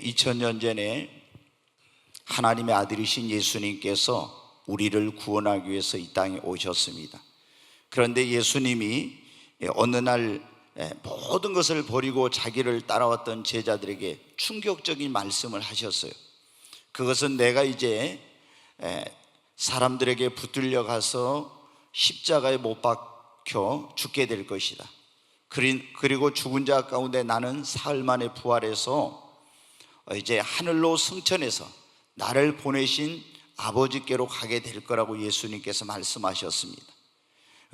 2000년 전에 하나님의 아들이신 예수님께서 우리를 구원하기 위해서 이 땅에 오셨습니다. 그런데 예수님이 어느 날 모든 것을 버리고 자기를 따라왔던 제자들에게 충격적인 말씀을 하셨어요. 그것은 내가 이제 사람들에게 붙들려 가서 십자가에 못 박혀 죽게 될 것이다. 그리고 죽은 자 가운데 나는 사흘 만에 부활해서 이제 하늘로 승천해서 나를 보내신 아버지께로 가게 될 거라고 예수님께서 말씀하셨습니다.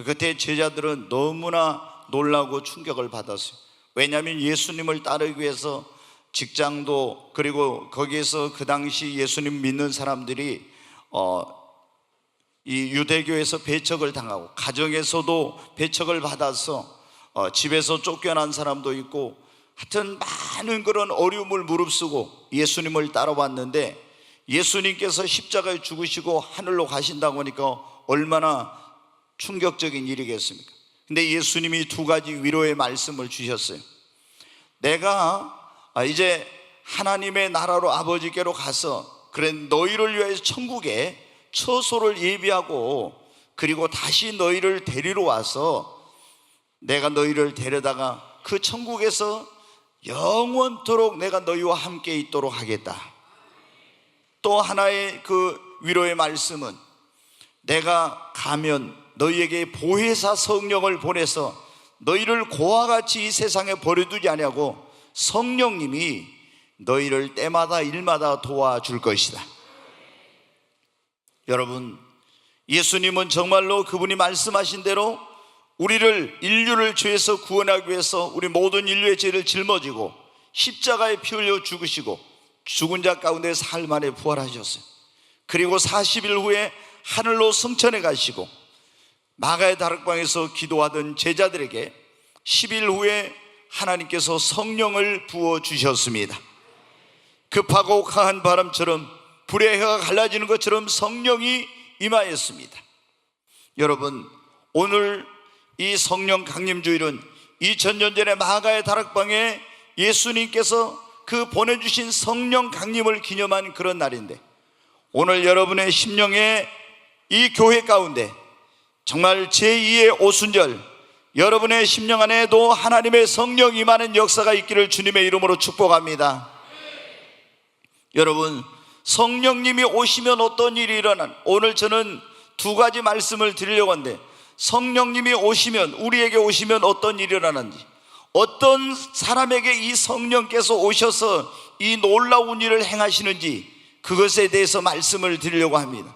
그때 제자들은 너무나 놀라고 충격을 받았어요. 왜냐하면 예수님을 따르기 위해서 직장도, 그리고 거기에서 그 당시 예수님 믿는 사람들이 이 유대교에서 배척을 당하고 가정에서도 배척을 받아서 집에서 쫓겨난 사람도 있고, 하여튼 많은 그런 어려움을 무릅쓰고 예수님을 따라왔는데, 예수님께서 십자가에 죽으시고 하늘로 가신다고 하니까 얼마나 충격적인 일이겠습니까? 근데 예수님이 두 가지 위로의 말씀을 주셨어요. 내가 이제 하나님의 나라로 아버지께로 가서 그래 너희를 위해서 천국에 처소를 예비하고, 그리고 다시 너희를 데리러 와서 내가 너희를 데려다가 그 천국에서 영원토록 내가 너희와 함께 있도록 하겠다. 또 하나의 그 위로의 말씀은 내가 가면 너희에게 보혜사 성령을 보내서 너희를 고와 같이 이 세상에 버려두지 아니하고 성령님이 너희를 때마다 일마다 도와줄 것이다. 여러분, 예수님은 정말로 그분이 말씀하신 대로 우리를, 인류를 죄에서 구원하기 위해서 우리 모든 인류의 죄를 짊어지고 십자가에 피 흘려 죽으시고 죽은 자 가운데 사흘 만에 부활하셨어요. 그리고 40일 후에 하늘로 승천해 가시고 마가의 다락방에서 기도하던 제자들에게 10일 후에 하나님께서 성령을 부어주셨습니다. 급하고 강한 바람처럼 불의 해가 갈라지는 것처럼 성령이 임하였습니다. 여러분, 오늘 이 성령 강림주일은 2000년 전에 마가의 다락방에 예수님께서 그 보내주신 성령 강림을 기념한 그런 날인데, 오늘 여러분의 심령에 이 교회 가운데 정말 제2의 오순절, 여러분의 심령 안에도 하나님의 성령 임하는 역사가 있기를 주님의 이름으로 축복합니다. 여러분, 성령님이 오시면 어떤 일이 일어난, 오늘 저는 두 가지 말씀을 드리려고 하는데, 성령님이 오시면, 우리에게 오시면 어떤 일이 일어나는지, 어떤 사람에게 이 성령께서 오셔서 이 놀라운 일을 행하시는지, 그것에 대해서 말씀을 드리려고 합니다.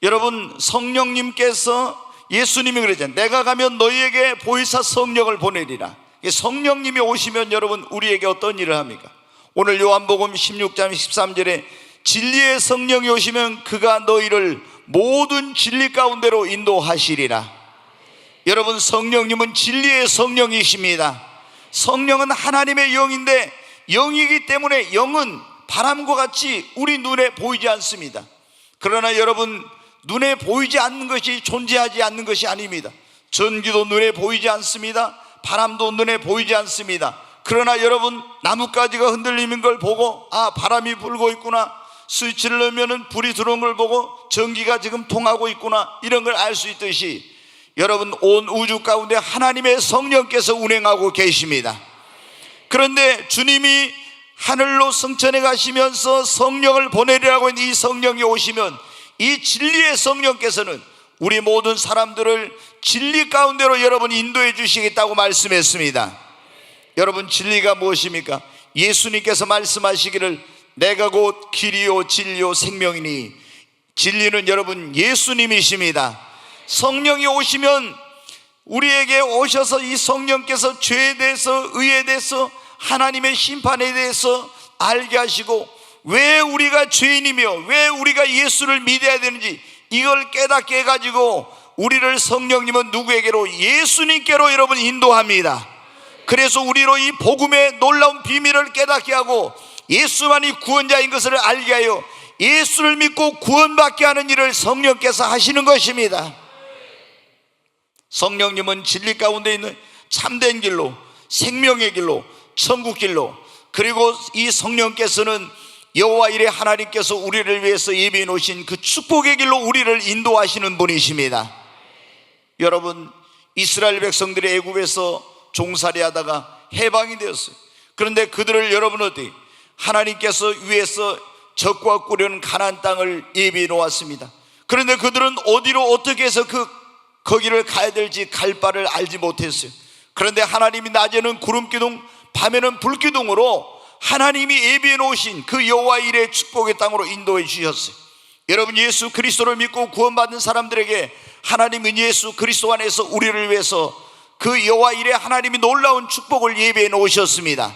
여러분, 성령님께서, 예수님이 그러잖아요. 내가 가면 너희에게 보혜사 성령을 보내리라. 성령님이 오시면 여러분, 우리에게 어떤 일을 합니까? 오늘 요한복음 16장 13절에 진리의 성령이 오시면 그가 너희를 모든 진리 가운데로 인도하시리라. 여러분, 성령님은 진리의 성령이십니다. 성령은 하나님의 영인데, 영이기 때문에 영은 바람과 같이 우리 눈에 보이지 않습니다. 그러나 여러분, 눈에 보이지 않는 것이 존재하지 않는 것이 아닙니다. 전기도 눈에 보이지 않습니다. 바람도 눈에 보이지 않습니다. 그러나 여러분, 나뭇가지가 흔들리는 걸 보고 아, 바람이 불고 있구나, 스위치를 넣으면 불이 들어온 걸 보고 전기가 지금 통하고 있구나, 이런 걸 알 수 있듯이 여러분, 온 우주 가운데 하나님의 성령께서 운행하고 계십니다. 그런데 주님이 하늘로 승천해 가시면서 성령을 보내리라고 했는 이 성령이 오시면, 이 진리의 성령께서는 우리 모든 사람들을 진리 가운데로 여러분 인도해 주시겠다고 말씀했습니다. 여러분, 진리가 무엇입니까? 예수님께서 말씀하시기를 내가 곧 길이요 진리요 생명이니, 진리는 여러분 예수님이십니다. 성령이 오시면 우리에게 오셔서 이 성령께서 죄에 대해서, 의에 대해서, 하나님의 심판에 대해서 알게 하시고, 왜 우리가 죄인이며 왜 우리가 예수를 믿어야 되는지 이걸 깨닫게 해가지고 우리를 성령님은 누구에게로? 예수님께로 여러분 인도합니다. 그래서 우리로 이 복음의 놀라운 비밀을 깨닫게 하고 예수만이 구원자인 것을 알게 하여 예수를 믿고 구원받게 하는 일을 성령께서 하시는 것입니다. 성령님은 진리 가운데 있는 참된 길로, 생명의 길로, 천국 길로, 그리고 이 성령께서는 여호와 이레 하나님께서 우리를 위해서 예비해 놓으신 그 축복의 길로 우리를 인도하시는 분이십니다. 여러분, 이스라엘 백성들이 애굽에서 종살이 하다가 해방이 되었어요. 그런데 그들을 여러분 어디 하나님께서 위에서 적과 꾸려는 가나안 땅을 예비해 놓았습니다. 그런데 그들은 어디로 어떻게 해서 거기를 가야 될지 갈 바를 알지 못했어요. 그런데 하나님이 낮에는 구름기둥, 밤에는 불기둥으로 하나님이 예비해 놓으신 그 여호와 이레의 축복의 땅으로 인도해 주셨어요. 여러분, 예수 그리스도를 믿고 구원받은 사람들에게 하나님은 예수 그리스도 안에서 우리를 위해서 그 여호와 이레 하나님이 놀라운 축복을 예비해 놓으셨습니다.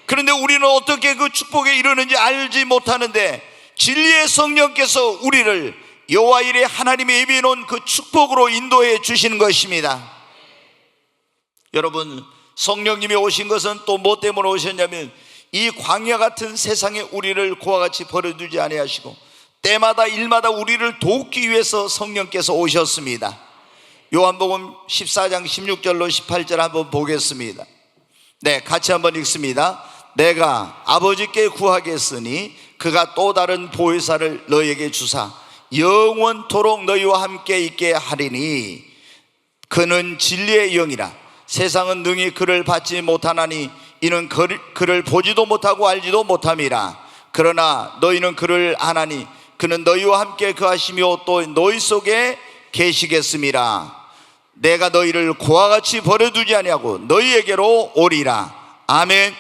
그런데 우리는 어떻게 그 축복에 이르는지 알지 못하는데 진리의 성령께서 우리를 여호와 이레 하나님이 예비해 놓은 그 축복으로 인도해 주시는 것입니다. 여러분, 성령님이 오신 것은 또 뭐 때문에 오셨냐면 이 광야 같은 세상에 우리를 그와 같이 버려두지 아니하시고 때마다 일마다 우리를 돕기 위해서 성령께서 오셨습니다. 요한복음 14장 16절로 18절 한번 보겠습니다. 네, 같이 한번 읽습니다. 내가 아버지께 구하겠으니 그가 또 다른 보혜사를 너희에게 주사 영원토록 너희와 함께 있게 하리니 그는 진리의 영이라. 세상은 능히 그를 받지 못하나니 이는 그를 보지도 못하고 알지도 못함이라. 그러나 너희는 그를 아나니 그는 너희와 함께 거하시며 또 너희 속에 계시겠음이라. 내가 너희를 그와 같이 버려두지 아니하고 너희에게로 오리라. 아멘.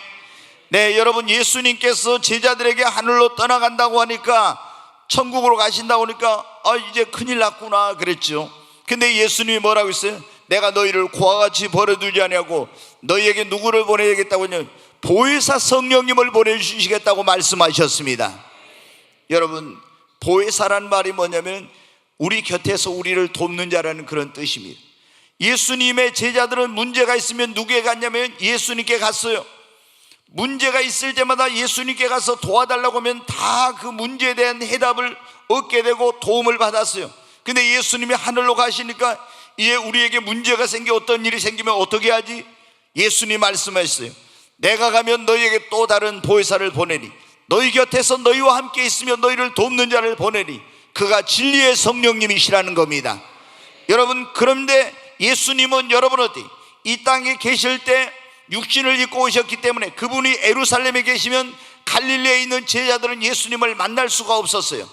네, 여러분, 예수님께서 제자들에게 하늘로 떠나간다고 하니까, 천국으로 가신다고 하니까 이제 큰일 났구나 그랬죠. 근데 예수님이 뭐라고 했어요? 내가 너희를 그와 같이 버려두지 아니하고 너희에게 누구를 보내야겠다고 하냐면 보혜사 성령님을 보내주시겠다고 말씀하셨습니다. 여러분, 보혜사란 말이 뭐냐면 우리 곁에서 우리를 돕는 자라는 그런 뜻입니다. 예수님의 제자들은 문제가 있으면 누구에게 갔냐면 예수님께 갔어요. 문제가 있을 때마다 예수님께 가서 도와달라고 하면 다 그 문제에 대한 해답을 얻게 되고 도움을 받았어요. 근데 예수님이 하늘로 가시니까 이제 우리에게 문제가 생겨 어떤 일이 생기면 어떻게 하지? 예수님 말씀하셨어요. 내가 가면 너희에게 또 다른 보혜사를 보내리. 너희 곁에서 너희와 함께 있으며 너희를 돕는 자를 보내리. 그가 진리의 성령님이시라는 겁니다. 여러분, 그런데 예수님은 여러분 어디 이 땅에 계실 때 육신을 입고 오셨기 때문에 그분이 예루살렘에 계시면 갈릴리에 있는 제자들은 예수님을 만날 수가 없었어요.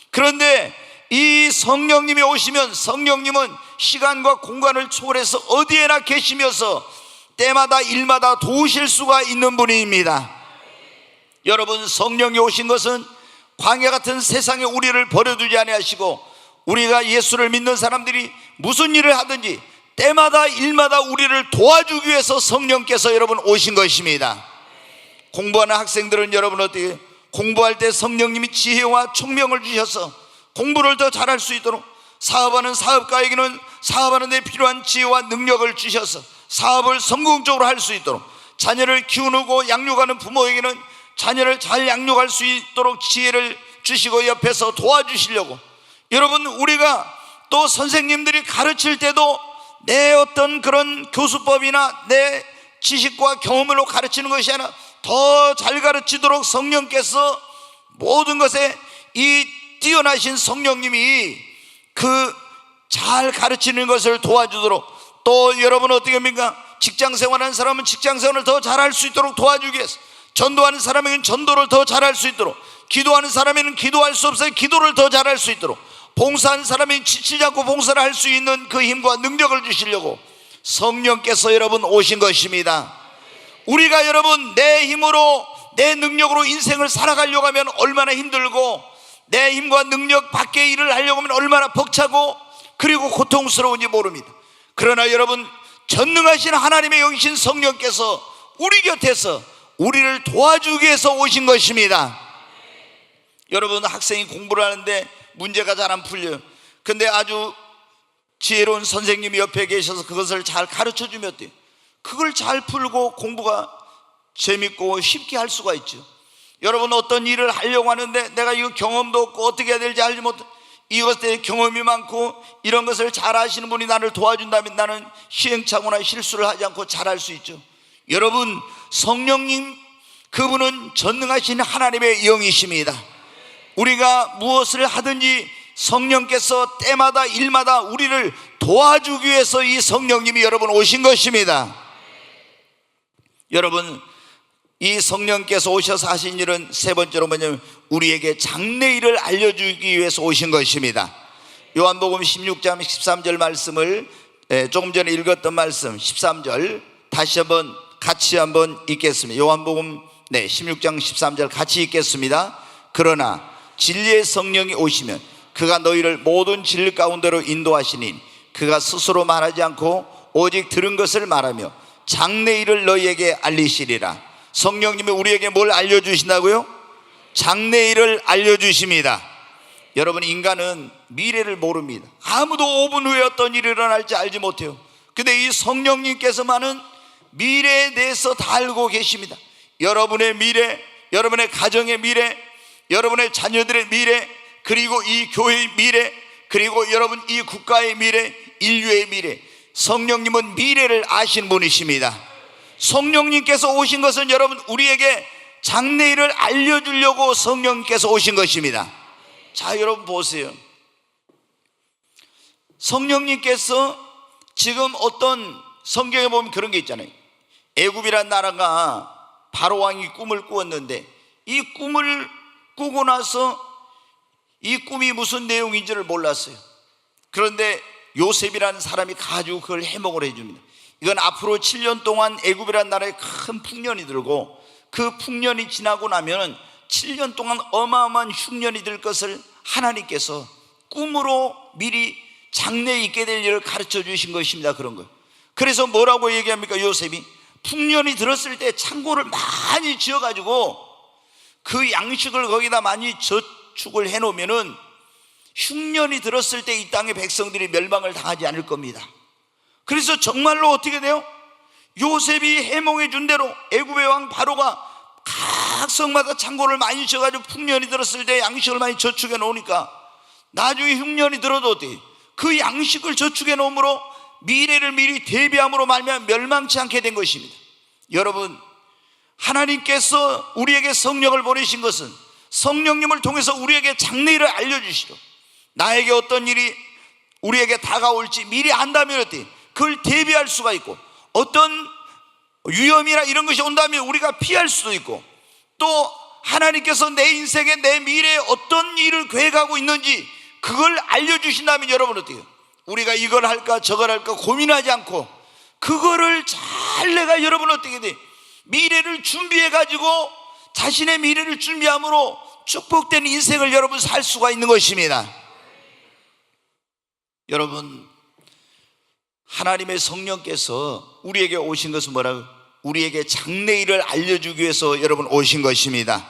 그런데 이 성령님이 오시면 성령님은 시간과 공간을 초월해서 어디에나 계시면서 때마다 일마다 도우실 수가 있는 분입니다. 여러분, 성령이 오신 것은 광야 같은 세상에 우리를 버려두지 아니하시고 우리가 예수를 믿는 사람들이 무슨 일을 하든지 때마다 일마다 우리를 도와주기 위해서 성령께서 여러분 오신 것입니다. 공부하는 학생들은 여러분 어떻게 공부할 때 성령님이 지혜와 총명을 주셔서 공부를 더 잘할 수 있도록, 사업하는 사업가에게는 사업하는 데 필요한 지혜와 능력을 주셔서 사업을 성공적으로 할 수 있도록, 자녀를 키우고 양육하는 부모에게는 자녀를 잘 양육할 수 있도록 지혜를 주시고 옆에서 도와주시려고, 여러분 우리가 또 선생님들이 가르칠 때도 내 어떤 그런 교수법이나 내 지식과 경험으로 가르치는 것이 아니라 더 잘 가르치도록 성령께서 모든 것에 이 뛰어나신 성령님이 그 잘 가르치는 것을 도와주도록, 또 여러분 어떻게 합니까? 직장생활하는 사람은 직장생활을 더 잘할 수 있도록 도와주기 위해서, 전도하는 사람에게는 전도를 더 잘할 수 있도록, 기도하는 사람에게는 기도할 수 없어요 기도를 더 잘할 수 있도록, 봉사하는 사람이 지치지 않고 봉사를 할 수 있는 그 힘과 능력을 주시려고 성령께서 여러분 오신 것입니다. 우리가 여러분 내 힘으로 내 능력으로 인생을 살아가려고 하면 얼마나 힘들고, 내 힘과 능력 밖의 일을 하려고 하면 얼마나 벅차고 그리고 고통스러운지 모릅니다. 그러나 여러분, 전능하신 하나님의 영이신 성령께서 우리 곁에서 우리를 도와주기 위해서 오신 것입니다. 여러분, 학생이 공부를 하는데 문제가 잘 안 풀려요. 근데 아주 지혜로운 선생님이 옆에 계셔서 그것을 잘 가르쳐 주면 어때요? 그걸 잘 풀고 공부가 재밌고 쉽게 할 수가 있죠. 여러분, 어떤 일을 하려고 하는데 내가 이거 경험도 없고 어떻게 해야 될지 알지 못해, 이것에 경험이 많고 이런 것을 잘 아시는 분이 나를 도와준다면 나는 시행착오나 실수를 하지 않고 잘 할 수 있죠. 여러분, 성령님 그분은 전능하신 하나님의 영이십니다. 우리가 무엇을 하든지 성령께서 때마다 일마다 우리를 도와주기 위해서 이 성령님이 여러분 오신 것입니다. 여러분, 이 성령께서 오셔서 하신 일은 세 번째로 뭐냐면 우리에게 장래일을 알려주기 위해서 오신 것입니다. 요한복음 16장 13절 말씀을 조금 전에 읽었던 말씀 13절 다시 한번 같이 한번 읽겠습니다. 요한복음 16장 13절 같이 읽겠습니다. 그러나 진리의 성령이 오시면 그가 너희를 모든 진리 가운데로 인도하시니 그가 스스로 말하지 않고 오직 들은 것을 말하며 장래일을 너희에게 알리시리라. 성령님이 우리에게 뭘 알려주신다고요? 장래일을 알려주십니다. 여러분, 인간은 미래를 모릅니다. 아무도 5분 후에 어떤 일이 일어날지 알지 못해요. 근데 이 성령님께서만은 미래에 대해서 다 알고 계십니다. 여러분의 미래, 여러분의 가정의 미래, 여러분의 자녀들의 미래, 그리고 이 교회의 미래, 그리고 여러분 이 국가의 미래, 인류의 미래, 성령님은 미래를 아신 분이십니다. 성령님께서 오신 것은 여러분 우리에게 장래일을 알려주려고 성령님께서 오신 것입니다. 자, 여러분 보세요. 성령님께서 지금 어떤 성경에 보면 그런 게 있잖아요. 애굽이란 나라가 바로 왕이 꿈을 꾸었는데 이 꿈을 꾸고 나서 이 꿈이 무슨 내용인지를 몰랐어요. 그런데 요셉이라는 사람이 가지고 그걸 해몽을 해줍니다. 이건 앞으로 7년 동안 애굽이라는 나라에 큰 풍년이 들고 그 풍년이 지나고 나면 7년 동안 어마어마한 흉년이 들 것을 하나님께서 꿈으로 미리 장래에 있게 될 일을 가르쳐 주신 것입니다. 그런 거예요. 그래서 뭐라고 얘기합니까? 요셉이 풍년이 들었을 때 창고를 많이 지어가지고 그 양식을 거기다 많이 저축을 해놓으면은 흉년이 들었을 때 이 땅의 백성들이 멸망을 당하지 않을 겁니다. 그래서 정말로 어떻게 돼요? 요셉이 해몽해 준 대로 애굽의 왕 바로가 각 성마다 창고를 많이 지어가지고 풍년이 들었을 때 양식을 많이 저축해 놓으니까 나중에 흉년이 들어도 어떻게 그 양식을 저축해 놓음으로 미래를 미리 대비함으로 말미암아 멸망치 않게 된 것입니다. 여러분, 하나님께서 우리에게 성령을 보내신 것은 성령님을 통해서 우리에게 장래일을 알려주시고 나에게 어떤 일이 우리에게 다가올지 미리 안다면 어때? 그걸 대비할 수가 있고 어떤 위험이나 이런 것이 온다면 우리가 피할 수도 있고 또 하나님께서 내 인생에 내 미래에 어떤 일을 계획하고 있는지 그걸 알려주신다면 여러분 어때요? 우리가 이걸 할까 저걸 할까 고민하지 않고 그거를 잘 내가 여러분 어떻게 돼? 미래를 준비해 가지고 자신의 미래를 준비함으로 축복된 인생을 여러분 살 수가 있는 것입니다. 여러분, 하나님의 성령께서 우리에게 오신 것은 뭐라고? 우리에게 장래일을 알려주기 위해서 여러분 오신 것입니다.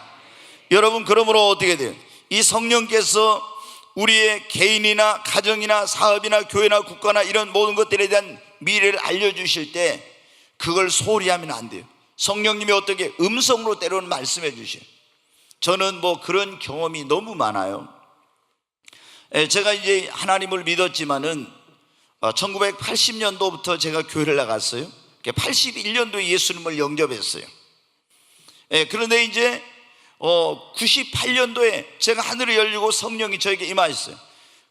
여러분, 그러므로 어떻게 돼요? 이 성령께서 우리의 개인이나 가정이나 사업이나 교회나 국가나 이런 모든 것들에 대한 미래를 알려주실 때 그걸 소홀히 하면 안 돼요. 성령님이 어떻게 음성으로 때로는 말씀해 주셔요. 저는 뭐 그런 경험이 너무 많아요. 제가 이제 하나님을 믿었지만은 1980년도부터 제가 교회를 나갔어요. 81년도에 예수님을 영접했어요. 그런데 이제 98년도에 제가 하늘이 열리고 성령이 저에게 임하셨어요.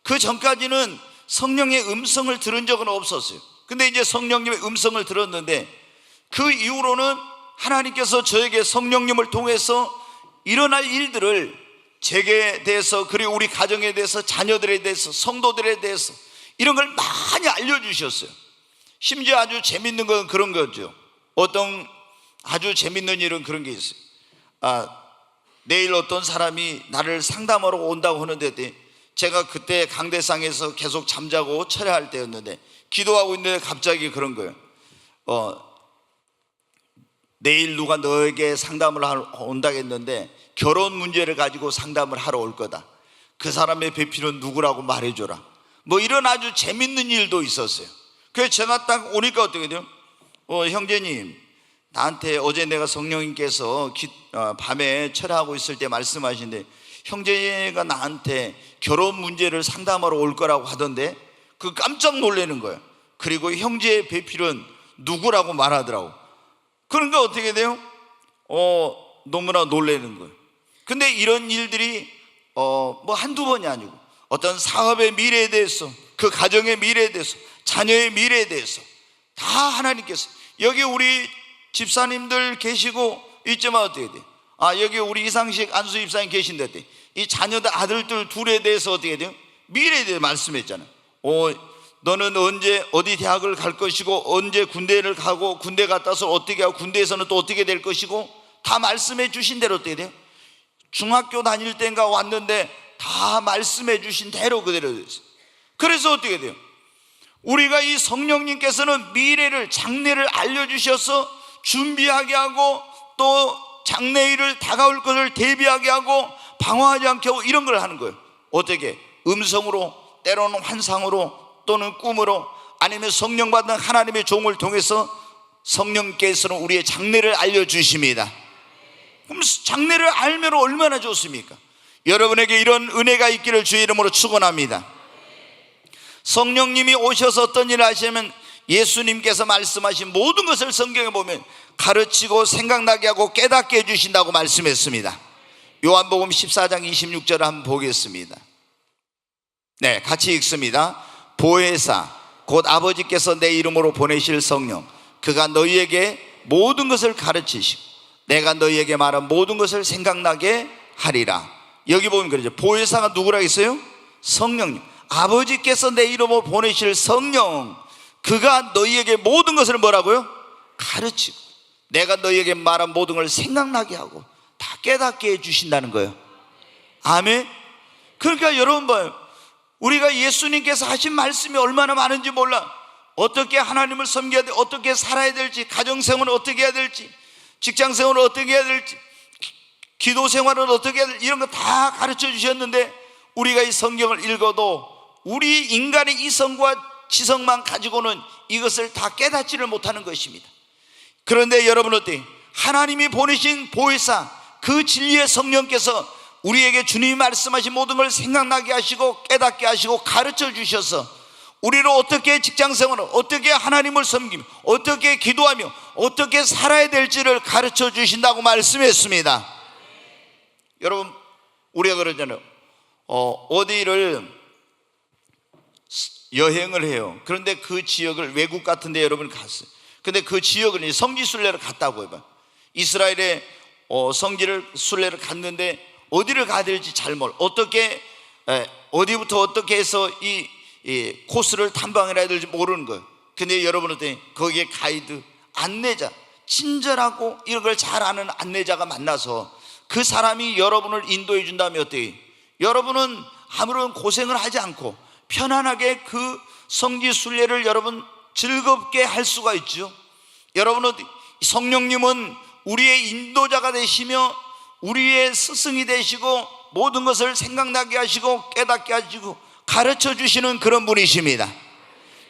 그 전까지는 성령의 음성을 들은 적은 없었어요. 근데 이제 성령님의 음성을 들었는데 그 이후로는 하나님께서 저에게 성령님을 통해서 일어날 일들을 제게 대해서 그리고 우리 가정에 대해서 자녀들에 대해서 성도들에 대해서 이런 걸 많이 알려주셨어요. 심지어 아주 재밌는 건 그런 거죠. 어떤 아주 재밌는 일은 그런 게 있어요. 내일 어떤 사람이 나를 상담하러 온다고 하는데 제가 그때 강대상에서 계속 잠자고 철야할 때였는데 기도하고 있는데 갑자기 그런 거예요. 내일 누가 너에게 상담을 하러 온다고 했는데 결혼 문제를 가지고 상담을 하러 올 거다. 그 사람의 배필은 누구라고 말해줘라. 뭐 이런 아주 재밌는 일도 있었어요. 그래서 제가 딱 오니까 어떻게 돼요? 형제님, 나한테 어제 내가 성령님께서 밤에 철야하고 있을 때 말씀하신데 형제가 나한테 결혼 문제를 상담하러 올 거라고 하던데 그 깜짝 놀라는 거예요. 그리고 형제의 배필은 누구라고 말하더라고. 그러니까 어떻게 돼요? 너무나 놀라는 거예요. 근데 이런 일들이 뭐 한두 번이 아니고 어떤 사업의 미래에 대해서, 그 가정의 미래에 대해서, 자녀의 미래에 대해서 다 하나님께서, 여기 우리 집사님들 계시고 있지만 어떻게 돼요? 여기 우리 이상식 안수 집사님 계신데 이 자녀들, 아들들 둘에 대해서 어떻게 돼요? 미래에 대해 말씀했잖아요. 너는 언제 어디 대학을 갈 것이고, 언제 군대를 가고, 군대 갔다서 어떻게 하고, 군대에서는 또 어떻게 될 것이고, 다 말씀해 주신 대로 어떻게 돼요? 중학교 다닐 때인가 왔는데 다 말씀해 주신 대로 그대로 됐어요. 그래서 어떻게 돼요? 우리가 이 성령님께서는 미래를, 장래를 알려주셔서 준비하게 하고, 또 장래일을 다가올 것을 대비하게 하고, 방황하지 않게 하고, 이런 걸 하는 거예요. 어떻게? 음성으로, 때로는 환상으로, 또는 꿈으로, 아니면 성령 받는 하나님의 종을 통해서 성령께서는 우리의 장래를 알려주십니다. 그럼 장래를 알면 얼마나 좋습니까? 여러분에게 이런 은혜가 있기를 주의 이름으로 축원합니다. 성령님이 오셔서 어떤 일을 하시면 예수님께서 말씀하신 모든 것을 성경에 보면 가르치고 생각나게 하고 깨닫게 해주신다고 말씀했습니다. 요한복음 14장 26절을 한번 보겠습니다. 네, 같이 읽습니다. 보혜사 곧 아버지께서 내 이름으로 보내실 성령, 그가 너희에게 모든 것을 가르치시고 내가 너희에게 말한 모든 것을 생각나게 하리라. 여기 보면 그러죠. 보혜사가 누구라 했어요? 성령님. 아버지께서 내 이름으로 보내실 성령, 그가 너희에게 모든 것을 뭐라고요? 가르치고 내가 너희에게 말한 모든 걸 생각나게 하고 다 깨닫게 해주신다는 거예요. 아멘. 그러니까 여러분 봐요, 우리가 예수님께서 하신 말씀이 얼마나 많은지 몰라. 어떻게 하나님을 섬겨야 돼, 어떻게 살아야 될지, 가정생활을 어떻게 해야 될지, 직장생활을 어떻게 해야 될지, 기도생활을 어떻게 해야 될지, 이런 거 다 가르쳐 주셨는데 우리가 이 성경을 읽어도 우리 인간의 이성과 지성만 가지고는 이것을 다 깨닫지를 못하는 것입니다. 그런데 여러분 어때요? 하나님이 보내신 보혜사, 그 진리의 성령께서 우리에게 주님이 말씀하신 모든 걸 생각나게 하시고 깨닫게 하시고 가르쳐 주셔서 우리를 어떻게 직장생활을, 어떻게 하나님을 섬기며, 어떻게 기도하며, 어떻게 살아야 될지를 가르쳐 주신다고 말씀했습니다. 여러분, 우리가 그러잖아요. 어디를 여행을 해요. 그런데 그 지역을, 외국 같은 데 여러분 갔어요. 근데 그 지역을 성지순례를 갔다고 해봐요. 이스라엘의 성지순례를 갔는데 어디를 가야 될지 잘 몰라. 어디부터 어떻게 해서 이 코스를 탐방을 해야 될지 모르는 거예요. 근데 여러분한테 거기에 가이드, 안내자, 친절하고 이런 걸 잘 아는 안내자가 만나서 그 사람이 여러분을 인도해 준다면 어때요? 여러분은 아무런 고생을 하지 않고 편안하게 그 성지 순례를 여러분 즐겁게 할 수가 있죠. 여러분은 성령님은 우리의 인도자가 되시며 우리의 스승이 되시고 모든 것을 생각나게 하시고 깨닫게 하시고 가르쳐 주시는 그런 분이십니다.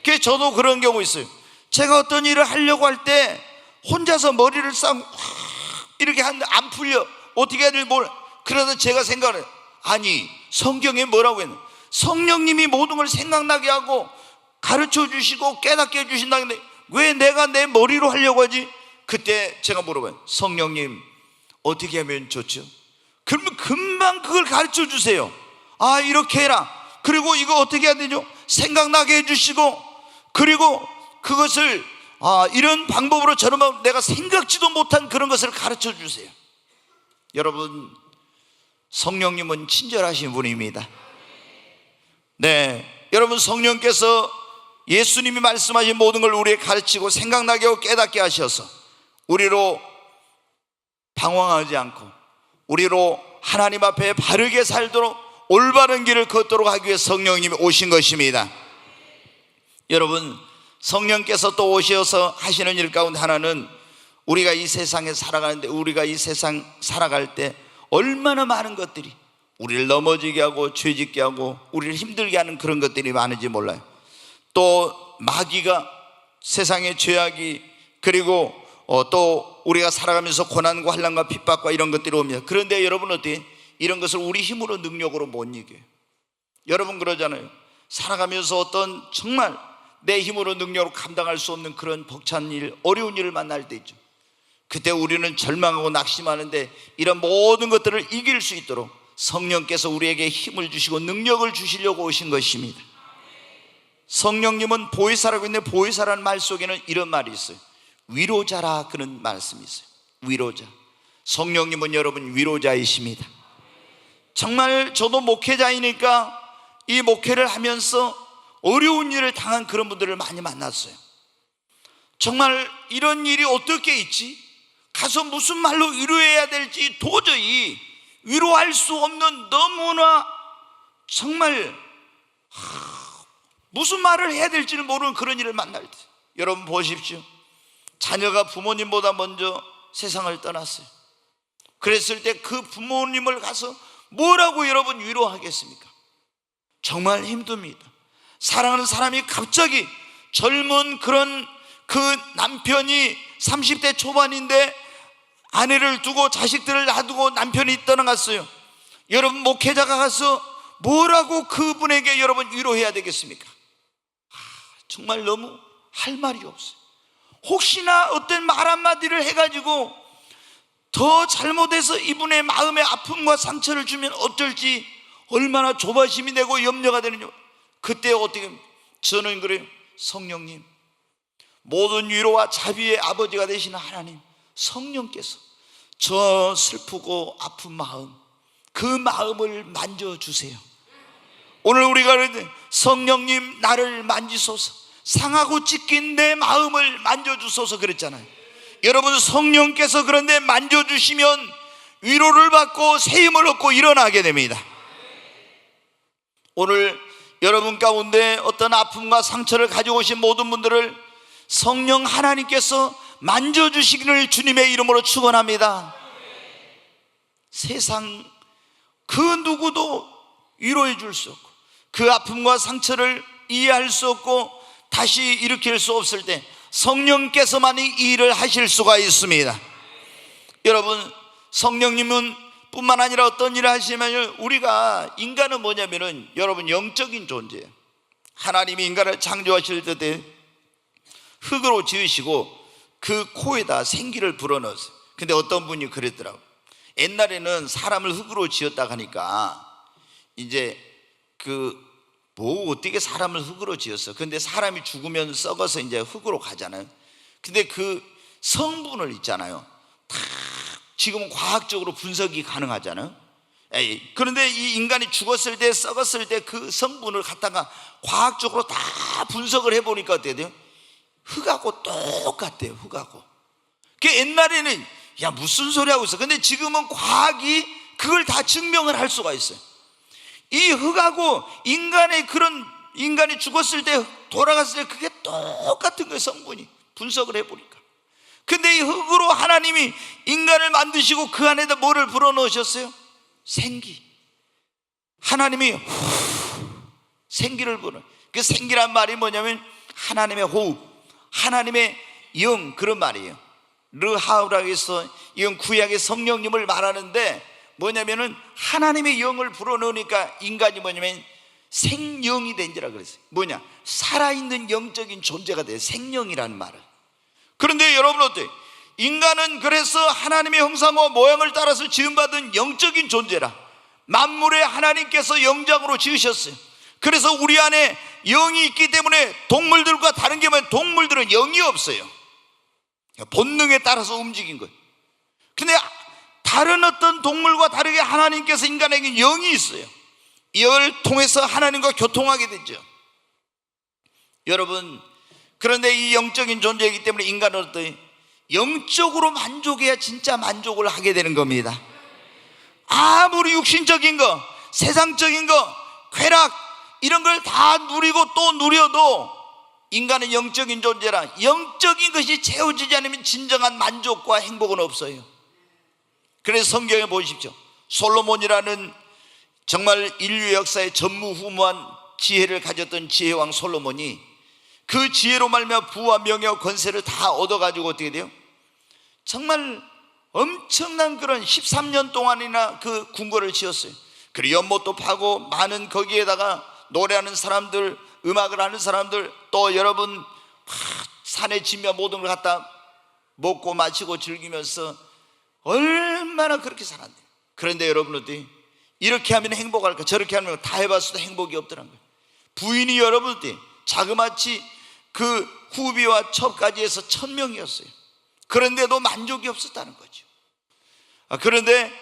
그래서 저도 그런 경우 있어요. 제가 어떤 일을 하려고 할 때 혼자서 머리를 싸고 이렇게 하는데 안 풀려. 어떻게 해야 될지 몰라. 그래서 제가 생각을 해요. 아니, 성경에 뭐라고 했나? 성령님이 모든 걸 생각나게 하고 가르쳐 주시고 깨닫게 해주신다는데 왜 내가 내 머리로 하려고 하지? 그때 제가 물어봐요. 성령님, 어떻게 하면 좋죠? 그러면 금방 그걸 가르쳐 주세요. 이렇게 해라. 그리고 이거 어떻게 해야 되죠? 생각나게 해주시고, 그리고 그것을 이런 방법으로 저런 방법, 내가 생각지도 못한 그런 것을 가르쳐 주세요. 여러분, 성령님은 친절하신 분입니다. 네, 여러분, 성령께서 예수님이 말씀하신 모든 걸 우리에게 가르치고 생각나게 하고 깨닫게 하셔서 우리로 방황하지 않고 우리로 하나님 앞에 바르게 살도록 올바른 길을 걷도록 하기 위해 성령님이 오신 것입니다. 여러분, 성령께서 또 오셔서 하시는 일 가운데 하나는 우리가 이 세상에 살아가는데, 우리가 이 세상 살아갈 때 얼마나 많은 것들이 우리를 넘어지게 하고 죄짓게 하고 우리를 힘들게 하는 그런 것들이 많은지 몰라요. 또 마귀가, 세상의 죄악이, 그리고 또 우리가 살아가면서 고난과 환난과 핍박과 이런 것들이 옵니다. 그런데 여러분 어때요? 이런 것을 우리 힘으로, 능력으로 못 이겨요. 여러분 그러잖아요. 살아가면서 어떤 정말 내 힘으로, 능력으로 감당할 수 없는 그런 벅찬 일, 어려운 일을 만날 때 있죠. 그때 우리는 절망하고 낙심하는데 이런 모든 것들을 이길 수 있도록 성령께서 우리에게 힘을 주시고 능력을 주시려고 오신 것입니다. 성령님은 보혜사라고 있는데 보혜사라는 말 속에는 이런 말이 있어요. 위로자라, 그런 말씀이 있어요. 위로자. 성령님은 여러분 위로자이십니다. 정말 저도 목회자이니까 이 목회를 하면서 어려운 일을 당한 그런 분들을 많이 만났어요. 정말 이런 일이 어떻게 있지? 가서 무슨 말로 위로해야 될지 도저히 위로할 수 없는, 너무나 정말 무슨 말을 해야 될지를 모르는 그런 일을 만날 때, 여러분 보십시오. 자녀가 부모님보다 먼저 세상을 떠났어요. 그랬을 때 그 부모님을 가서 뭐라고 여러분 위로하겠습니까? 정말 힘듭니다. 사랑하는 사람이 갑자기 젊은 그런 그 남편이 30대 초반인데 아내를 두고 자식들을 놔두고 남편이 떠나갔어요. 여러분 목회자가 가서 뭐라고 그분에게 여러분 위로해야 되겠습니까? 정말 너무 할 말이 없어요. 혹시나 어떤 말 한마디를 해가지고 더 잘못해서 이분의 마음의 아픔과 상처를 주면 어쩔지 얼마나 조바심이 되고 염려가 되느냐. 그때 어떻게, 저는 그래요. 성령님, 모든 위로와 자비의 아버지가 되시는 하나님, 성령께서 저 슬프고 아픈 마음, 그 마음을 만져주세요. 오늘 우리가 그러는데 성령님 나를 만지소서, 상하고 찢긴 내 마음을 만져주소서 그랬잖아요. 여러분 성령께서 그런데 만져주시면 위로를 받고 세임을 얻고 일어나게 됩니다. 오늘 여러분 가운데 어떤 아픔과 상처를 가지고 오신 모든 분들을 성령 하나님께서 만져주시기를 주님의 이름으로 축원합니다. 세상 그 누구도 위로해 줄 수 없고 그 아픔과 상처를 이해할 수 없고 다시 일으킬 수 없을 때 성령께서만이 이 일을 하실 수가 있습니다. 여러분 성령님은 뿐만 아니라 어떤 일을 하시냐면, 우리가 인간은 뭐냐면은 여러분 영적인 존재예요. 하나님이 인간을 창조하실 때 흙으로 지으시고 그 코에다 생기를 불어넣었어요. 근데 어떤 분이 그랬더라고요. 옛날에는 사람을 흙으로 지었다 하니까 이제 어떻게 사람을 흙으로 지었어? 근데 사람이 죽으면 썩어서 이제 흙으로 가잖아요. 근데 그 성분을 있잖아요. 다 지금은 과학적으로 분석이 가능하잖아요. 그런데 이 인간이 죽었을 때, 썩었을 때 그 성분을 갖다가 과학적으로 다 분석을 해보니까 어떻게 돼요? 흙하고 똑같대요. 흙하고. 그 옛날에는 야 무슨 소리 하고 있어. 근데 지금은 과학이 그걸 다 증명을 할 수가 있어요. 이 흙하고 인간이 죽었을 때, 돌아갔을 때 그게 똑같은 거예요. 성분이 분석을 해보니까. 근데 이 흙으로 하나님이 인간을 만드시고 그 안에다 뭐를 불어넣으셨어요? 생기. 하나님이 생기를 불어. 그 생기란 말이 뭐냐면 하나님의 호흡, 하나님의 영, 그런 말이에요. 르하우라고 해서 이건 구약의 성령님을 말하는데 뭐냐면은 하나님의 영을 불어넣으니까 인간이 뭐냐면 생령이 된지라 그랬어요. 뭐냐? 살아있는 영적인 존재가 돼요. 생령이라는 말을. 그런데 여러분 어때요? 인간은 그래서 하나님의 형상과 모양을 따라서 지음받은 영적인 존재라. 만물의 하나님께서 영장으로 지으셨어요. 그래서 우리 안에 영이 있기 때문에 동물들과 다른 게 뭐냐면 동물들은 영이 없어요. 본능에 따라서 움직인 거예요. 근데 다른 어떤 동물과 다르게 하나님께서 인간에게 영이 있어요. 이걸 통해서 하나님과 교통하게 되죠. 여러분, 그런데 이 영적인 존재이기 때문에 인간은 어때요? 영적으로 만족해야 진짜 만족을 하게 되는 겁니다. 아무리 육신적인 거, 세상적인 거, 쾌락 이런 걸 다 누리고 또 누려도 인간은 영적인 존재라 영적인 것이 채워지지 않으면 진정한 만족과 행복은 없어요. 그래서 성경에 보십시오. 솔로몬이라는 정말 인류 역사의 전무후무한 지혜를 가졌던 지혜왕 솔로몬이 그 지혜로 말미암아 부와 명예와 권세를 다 얻어가지고 어떻게 돼요? 정말 엄청난 그런 13년 동안이나 그 궁궐을 지었어요. 그리고 연못도 파고 많은 거기에다가 노래하는 사람들, 음악을 하는 사람들, 또 여러분 산에 지며 모든 걸 갖다 먹고 마시고 즐기면서 얼마나 그렇게 살았네요. 그런데 여러분들이 이렇게 하면 행복할까, 저렇게 하면 다 해봤어도 행복이 없더란 거예요. 부인이 여러분들이 자그마치 그 후비와 첩까지 해서 1000명이었어요. 그런데도 만족이 없었다는 거죠. 그런데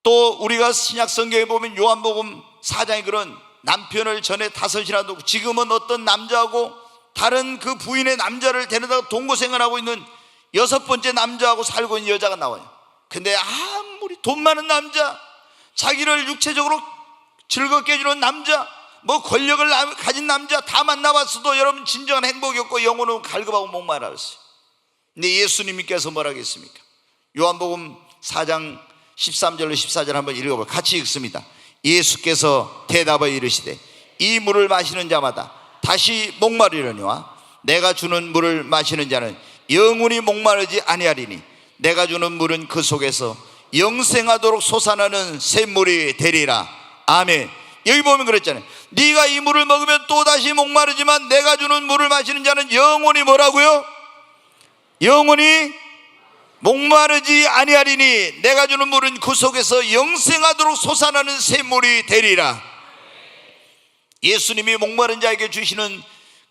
또 우리가 신약 성경에 보면 요한복음 4장에 그런 남편을 전에 5이나 두고 지금은 어떤 남자하고 다른 그 부인의 남자를 데려다가 동거생활하고 있는 6번째 남자하고 살고 있는 여자가 나와요. 근데 아무리 돈 많은 남자, 자기를 육체적으로 즐겁게 해주는 남자, 뭐 권력을 가진 남자 다 만나봤어도 여러분 진정한 행복이 없고 영혼은 갈급하고 목마르었어요. 근데 예수님께서 뭐라 하겠습니까? 요한복음 4장 13절로 14절 한번 읽어볼까요? 같이 읽습니다. 예수께서 대답하여 이르시되 이 물을 마시는 자마다 다시 목마르려니와 내가 주는 물을 마시는 자는 영원히 목마르지 아니하리니 내가 주는 물은 그 속에서 영생하도록 솟아나는 샘물이 되리라. 아멘. 여기 보면 그랬잖아요. 네가 이 물을 먹으면 또다시 목마르지만 내가 주는 물을 마시는 자는 영원히 뭐라고요? 영원히 목마르지 아니하리니 내가 주는 물은 그 속에서 영생하도록 솟아나는 샘물이 되리라. 예수님이 목마른 자에게 주시는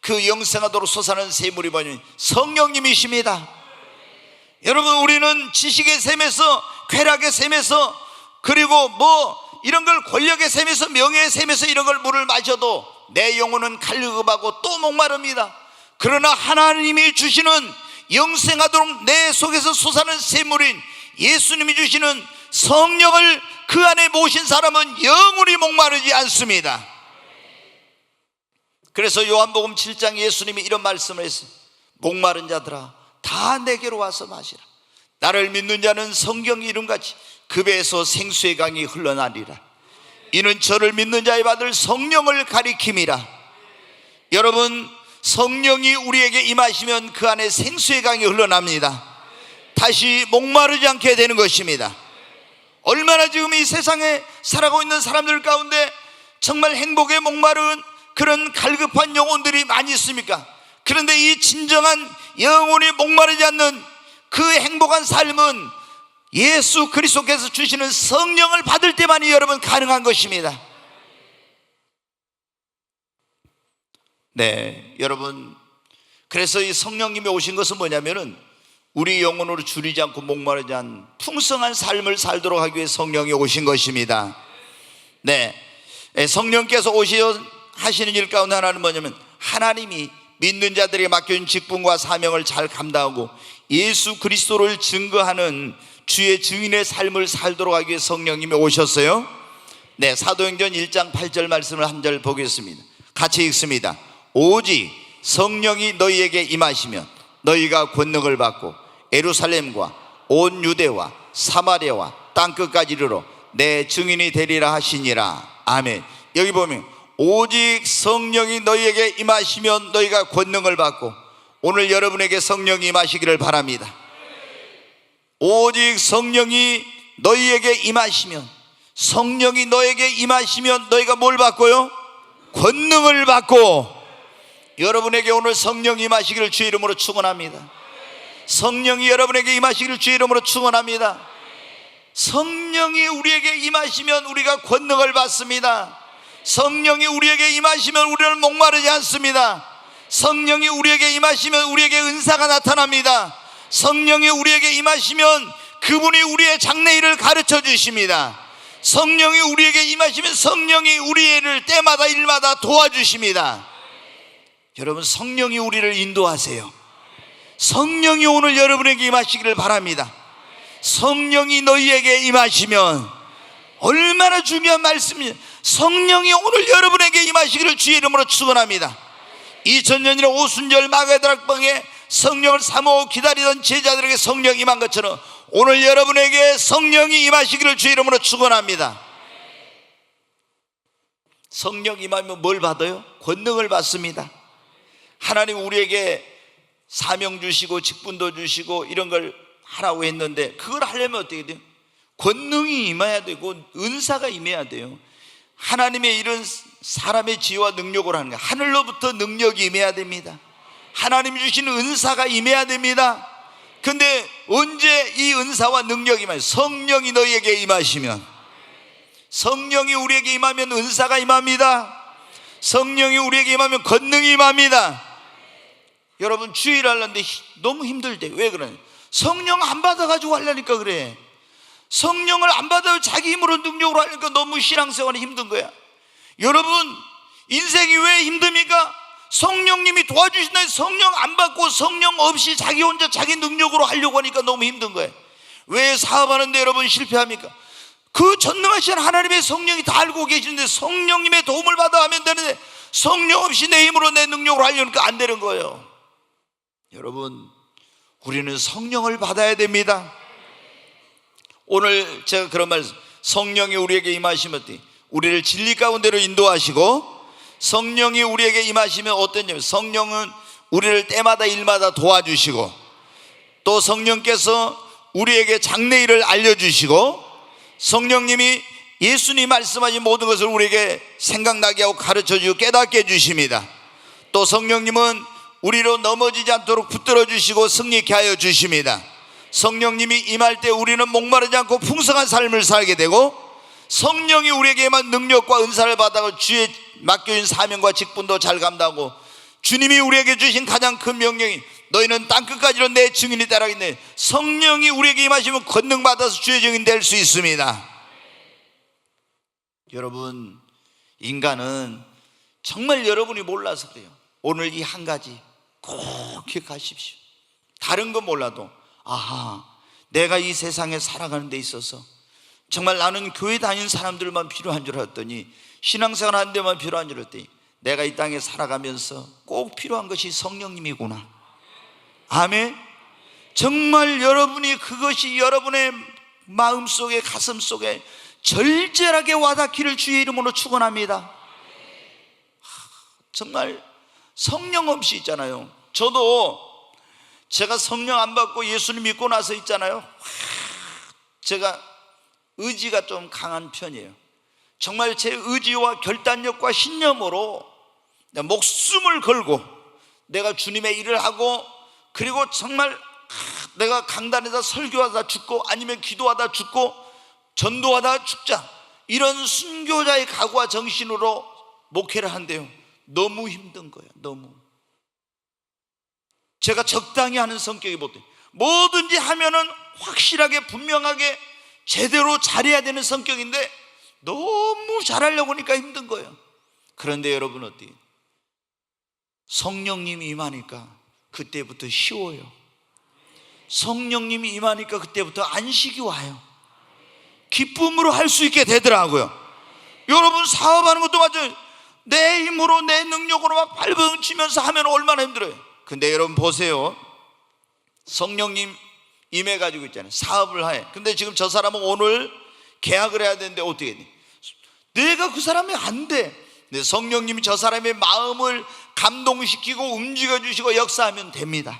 그 영생하도록 솟아나는 샘물이 뭐냐면 성령님이십니다. 여러분, 우리는 지식의 샘에서, 쾌락의 샘에서, 그리고 뭐 이런 걸 권력의 샘에서, 명예의 샘에서 이런 걸 물을 마셔도 내 영혼은 갈급하고 또 목마릅니다. 그러나 하나님이 주시는 영생하도록 내 속에서 솟아나는 샘물인 예수님이 주시는 성령을 그 안에 모신 사람은 영원히 목마르지 않습니다. 그래서 요한복음 7장 예수님이 이런 말씀을 했어요. 목마른 자들아 다 내게로 와서 마시라. 나를 믿는 자는 성경 이름같이 그 배에서 생수의 강이 흘러나리라. 이는 저를 믿는 자의 받을 성령을 가리킴이라. 여러분, 성령이 우리에게 임하시면 그 안에 생수의 강이 흘러납니다. 다시 목마르지 않게 되는 것입니다. 얼마나 지금 이 세상에 살아가고 있는 사람들 가운데 정말 행복에 목마른 그런 갈급한 영혼들이 많이 있습니까? 그런데 이 진정한 영혼이 목마르지 않는 그 행복한 삶은 예수 그리스도께서 주시는 성령을 받을 때만이 여러분 가능한 것입니다. 네, 여러분, 그래서 이 성령님이 오신 것은 뭐냐면은 우리 영혼으로 줄이지 않고 목마르지 않은 풍성한 삶을 살도록 하기 위해 성령이 오신 것입니다. 네, 성령께서 오시어 하시는 일 가운데 하나는 뭐냐면 하나님이 믿는 자들에게 맡겨진 직분과 사명을 잘 감당하고 예수 그리스도를 증거하는 주의 증인의 삶을 살도록 하기 위해 성령님이 오셨어요. 네, 사도행전 1장 8절 말씀을 한 절 보겠습니다. 같이 읽습니다. 오직 성령이 너희에게 임하시면 너희가 권능을 받고 예루살렘과 온 유대와 사마리아와 땅끝까지 이르러 내 증인이 되리라 하시니라. 아멘. 여기 보면 오직 성령이 너희에게 임하시면 너희가 권능을 받고, 오늘 여러분에게 성령이 임하시기를 바랍니다. 오직 성령이 너희에게 임하시면, 성령이 너에게 임하시면 너희가 뭘 받고요? 권능을 받고. 여러분에게 오늘 성령이 임하시기를 주의 이름으로 축원합니다. 성령이 여러분에게 임하시기를 주의 이름으로 축원합니다. 성령이 우리에게 임하시면 우리가 권능을 받습니다. 성령이 우리에게 임하시면 우리는 목마르지 않습니다. 성령이 우리에게 임하시면 우리에게 은사가 나타납니다. 성령이 우리에게 임하시면 그분이 우리의 장래일을 가르쳐 주십니다. 성령이 우리에게 임하시면 성령이 우리를 때마다 일마다 도와주십니다. 여러분, 성령이 우리를 인도하세요. 성령이 오늘 여러분에게 임하시기를 바랍니다. 성령이 너희에게 임하시면, 얼마나 중요한 말씀이에요. 성령이 오늘 여러분에게 임하시기를 주의 이름으로 축원합니다. 2000년이나 오순절 마가다락방에 성령을 사모하고 기다리던 제자들에게 성령이 임한 것처럼 오늘 여러분에게 성령이 임하시기를 주의 이름으로 축원합니다. 성령이 임하면 뭘 받아요? 권능을 받습니다. 하나님 우리에게 사명 주시고 직분도 주시고 이런 걸 하라고 했는데, 그걸 하려면 어떻게 돼요? 권능이 임해야 되고 은사가 임해야 돼요. 하나님의 일은 사람의 지혜와 능력으로 하는 거예요. 하늘로부터 능력이 임해야 됩니다. 하나님이 주시는 은사가 임해야 됩니다. 근데 언제 이 은사와 능력이 임하면, 성령이 너희에게 임하시면, 성령이 우리에게 임하면 은사가 임합니다. 성령이 우리에게 임하면 권능이 임합니다. 여러분, 주일 하려는데 너무 힘들대. 왜 그러냐? 성령 안 받아가지고 하려니까 그래. 성령을 안 받아요. 자기 힘으로 능력으로 하니까 너무 신앙생활이 힘든 거야. 여러분, 인생이 왜 힘듭니까? 성령님이 도와주신다. 성령 안 받고 성령 없이 자기 혼자 자기 능력으로 하려고 하니까 너무 힘든 거예요. 왜 사업하는데 여러분 실패합니까? 그 전능하신 하나님의 성령이 다 알고 계시는데 성령님의 도움을 받아 하면 되는데, 성령 없이 내 힘으로 내 능력으로 하려니까 안 되는 거예요. 여러분, 우리는 성령을 받아야 됩니다. 오늘 제가 그런 말, 성령이 우리에게 임하시면 우리를 진리 가운데로 인도하시고, 성령이 우리에게 임하시면 어떠냐면, 성령은 우리를 때마다 일마다 도와주시고, 또 성령께서 우리에게 장래일을 알려주시고, 성령님이 예수님 말씀하신 모든 것을 우리에게 생각나게 하고 가르쳐주고 깨닫게 해주십니다. 또 성령님은 우리로 넘어지지 않도록 붙들어 주시고 승리케 하여 주십니다. 성령님이 임할 때 우리는 목마르지 않고 풍성한 삶을 살게 되고, 성령이 우리에게만 능력과 은사를 받아 주의 맡겨진 사명과 직분도 잘 감당하고, 주님이 우리에게 주신 가장 큰 명령이 너희는 땅끝까지로 내 증인이 되라겠네. 성령이 우리에게 임하시면 권능 받아서 주의 증인 될 수 있습니다. 여러분, 인간은 정말 여러분이 몰라서 그래요. 오늘 이 한 가지 꼭 기억하십시오. 다른 건 몰라도, 아하, 내가 이 세상에 살아가는 데 있어서 정말 나는 교회 다니는 사람들만 필요한 줄 알았더니, 신앙생활 하는 데만 필요한 줄 알았더니, 내가 이 땅에 살아가면서 꼭 필요한 것이 성령님이구나. 아멘. 정말 여러분이 그것이 여러분의 마음속에, 가슴속에 절절하게 와닿기를 주의 이름으로 축원합니다. 정말 성령 없이 있잖아요. 저도 제가 성령 안 받고 예수님 믿고 나서 있잖아요, 제가 의지가 좀 강한 편이에요. 정말 제 의지와 결단력과 신념으로 목숨을 걸고 내가 주님의 일을 하고, 그리고 정말 내가 강단에다 설교하다 죽고 아니면 기도하다 죽고 전도하다 죽자, 이런 순교자의 각오와 정신으로 목회를 한대요. 너무 힘든 거예요. 너무. 제가 적당히 하는 성격이 못 돼요. 뭐든지 하면은 확실하게 분명하게 제대로 잘해야 되는 성격인데 너무 잘하려고 하니까 힘든 거예요. 그런데 여러분 어때요? 성령님이 임하니까 그때부터 쉬워요. 성령님이 임하니까 그때부터 안식이 와요. 기쁨으로 할 수 있게 되더라고요. 여러분, 사업하는 것도 마찬가지예요. 내 힘으로 내 능력으로 막 발버둥 치면서 하면 얼마나 힘들어요. 근데 여러분 보세요, 성령님 임해가지고 있잖아요. 사업을 해. 근데 지금 저 사람은 오늘 계약을 해야 되는데 어떻게 돼? 내가 그 사람이 안 돼. 근데 성령님이 저 사람의 마음을 감동시키고 움직여주시고 역사하면 됩니다.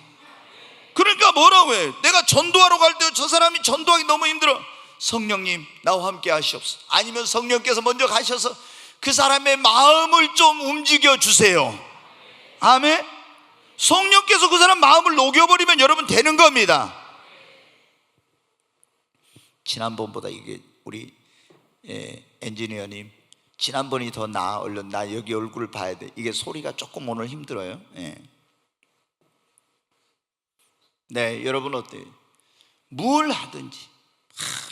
그러니까 뭐라고 해? 내가 전도하러 갈 때 저 사람이 전도하기 너무 힘들어. 성령님 나와 함께 하시옵소서. 아니면 성령께서 먼저 가셔서 그 사람의 마음을 좀 움직여 주세요. 아멘. 성령께서 그 사람 마음을 녹여버리면 여러분 되는 겁니다. 지난번보다 이게 우리 엔지니어님, 지난번이 더 나아. 얼른 나 여기 얼굴 봐야 돼. 이게 소리가 조금 오늘 힘들어요. 네, 여러분 어때요? 뭘 하든지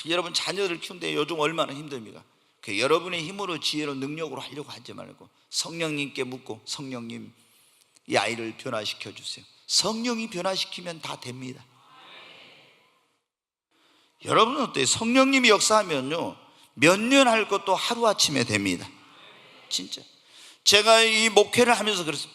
여러분 자녀를 키우는데 요즘 얼마나 힘듭니까? 여러분의 힘으로, 지혜로, 능력으로 하려고 하지 말고 성령님께 묻고, 성령님 이 아이를 변화시켜 주세요. 성령이 변화시키면 다 됩니다. 여러분 어때요? 성령님이 역사하면요, 몇 년 할 것도 하루아침에 됩니다. 진짜 제가 이 목회를 하면서 그랬어요.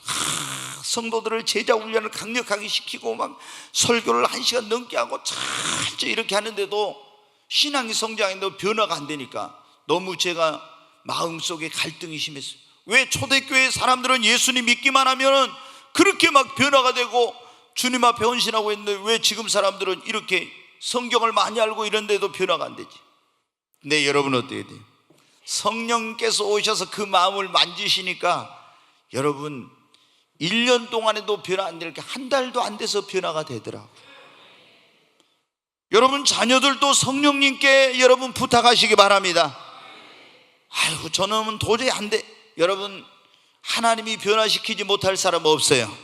성도들을 제자 훈련을 강력하게 시키고 막 설교를 1시간 넘게 하고 철저히 이렇게 하는데도 신앙이 성장했는데 변화가 안 되니까 너무 제가 마음속에 갈등이 심했어요. 왜 초대교회 사람들은 예수님 믿기만 하면은 그렇게 막 변화가 되고 주님 앞에 헌신하고 있는데, 왜 지금 사람들은 이렇게 성경을 많이 알고 이런데도 변화가 안 되지? 근데 여러분 어때야 돼요? 성령께서 오셔서 그 마음을 만지시니까 여러분 1년 동안에도 변화 안 되니까 한 달도 안 돼서 변화가 되더라고요. 여러분 자녀들도 성령님께 여러분 부탁하시기 바랍니다. 아이고 저놈은 도저히 안 돼. 여러분 하나님이 변화시키지 못할 사람 없어요.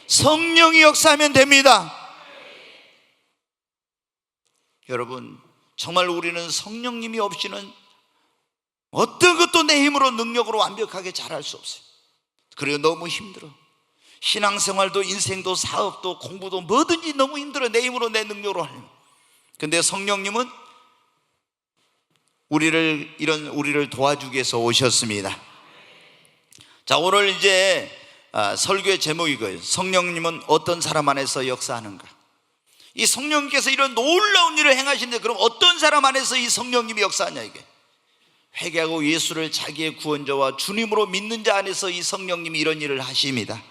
성령이 역사하면 됩니다. 여러분 정말 우리는 성령님이 없이는 어떤 것도 내 힘으로 능력으로 완벽하게 잘할 수 없어요. 그리고 너무 힘들어. 신앙생활도 인생도 사업도 공부도 뭐든지 너무 힘들어. 내 힘으로 내 능력으로 하려면. 근데 성령님은 우리를 도와주기 위해서 오셨습니다. 자, 오늘 이제 설교의 제목이 이거예요. 성령님은 어떤 사람 안에서 역사하는가. 이 성령님께서 이런 놀라운 일을 행하시는데 그럼 어떤 사람 안에서 이 성령님이 역사하냐 이게. 회개하고 예수를 자기의 구원자와 주님으로 믿는 자 안에서 이 성령님이 이런 일을 하십니다.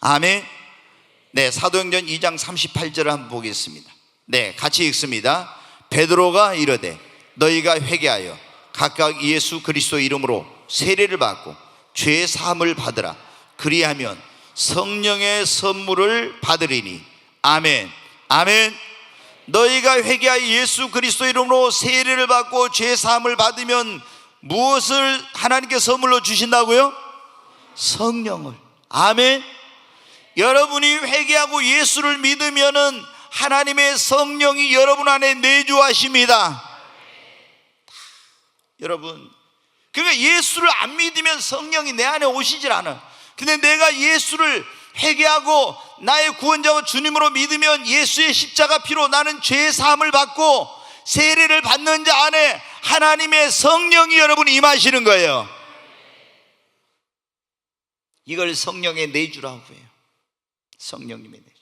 아멘. 네, 사도행전 2장 38절을 한번 보겠습니다. 네, 같이 읽습니다. 베드로가 이르되 너희가 회개하여 각각 예수 그리스도 이름으로 세례를 받고 죄 사함을 받으라. 그리하면 성령의 선물을 받으리니. 아멘. 아멘. 너희가 회개하여 예수 그리스도 이름으로 세례를 받고 죄 사함을 받으면 무엇을 하나님께 선물로 주신다고요? 성령을. 아멘. 여러분이 회개하고 예수를 믿으면은 하나님의 성령이 여러분 안에 내주하십니다. 여러분, 그러니까 예수를 안 믿으면 성령이 내 안에 오시질 않아요. 근데 내가 예수를 회개하고 나의 구원자와 주님으로 믿으면 예수의 십자가 피로 나는 죄의 사함을 받고 세례를 받는 자 안에 하나님의 성령이 여러분 임하시는 거예요. 이걸 성령의 내주라고 해요. 성령님의 내주.